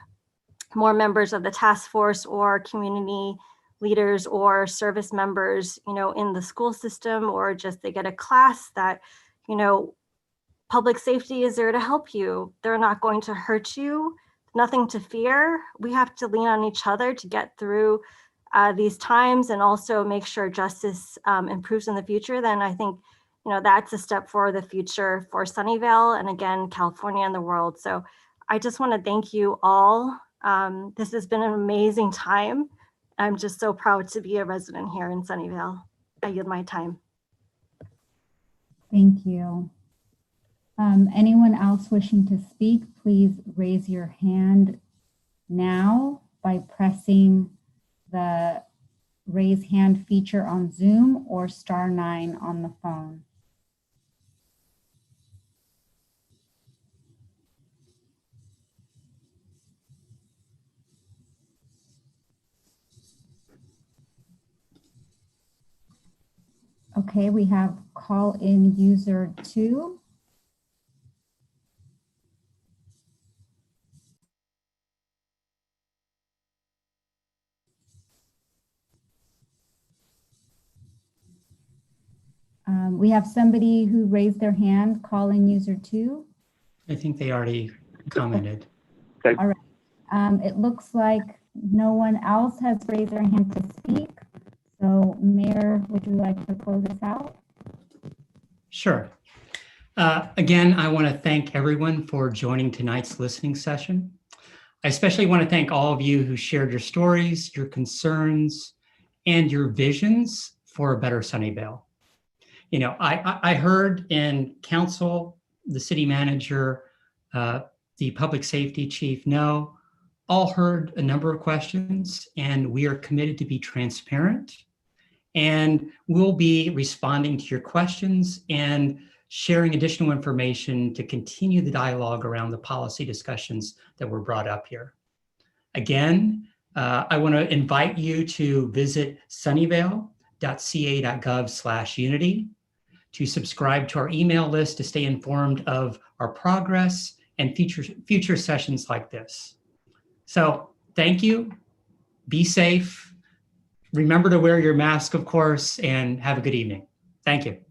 more members of the task force or community leaders or service members, in the school system, or just they get a class that, public safety is there to help you. They're not going to hurt you. Nothing to fear. We have to lean on each other to get through these times and also make sure justice improves in the future. Then I think, that's a step for the future for Sunnyvale and again, California and the world. So I just want to thank you all. This has been an amazing time. I'm just so proud to be a resident here in Sunnyvale. I yield my time. Thank you. Anyone else wishing to speak, please raise your hand now by pressing the raise hand feature on Zoom or *9 on the phone. Okay, we have call-in user 2. We have somebody who raised their hand, call-in user 2. I think they already commented. All right. It looks like no one else has raised their hand to speak. So, Mayor, would you like to close us out? Sure. Again, I want to thank everyone for joining tonight's listening session. I especially want to thank all of you who shared your stories, your concerns, and your visions for a better Sunnyvale. You know, I heard in council, the city manager, the public safety chief, all heard a number of questions, and we are committed to be transparent. And we'll be responding to your questions and sharing additional information to continue the dialogue around the policy discussions that were brought up here. Again, I want to invite you to visit sunnyvale.ca.gov/unity to subscribe to our email list to stay informed of our progress and future sessions like this. So thank you, be safe, remember to wear your mask, of course, and have a good evening. Thank you.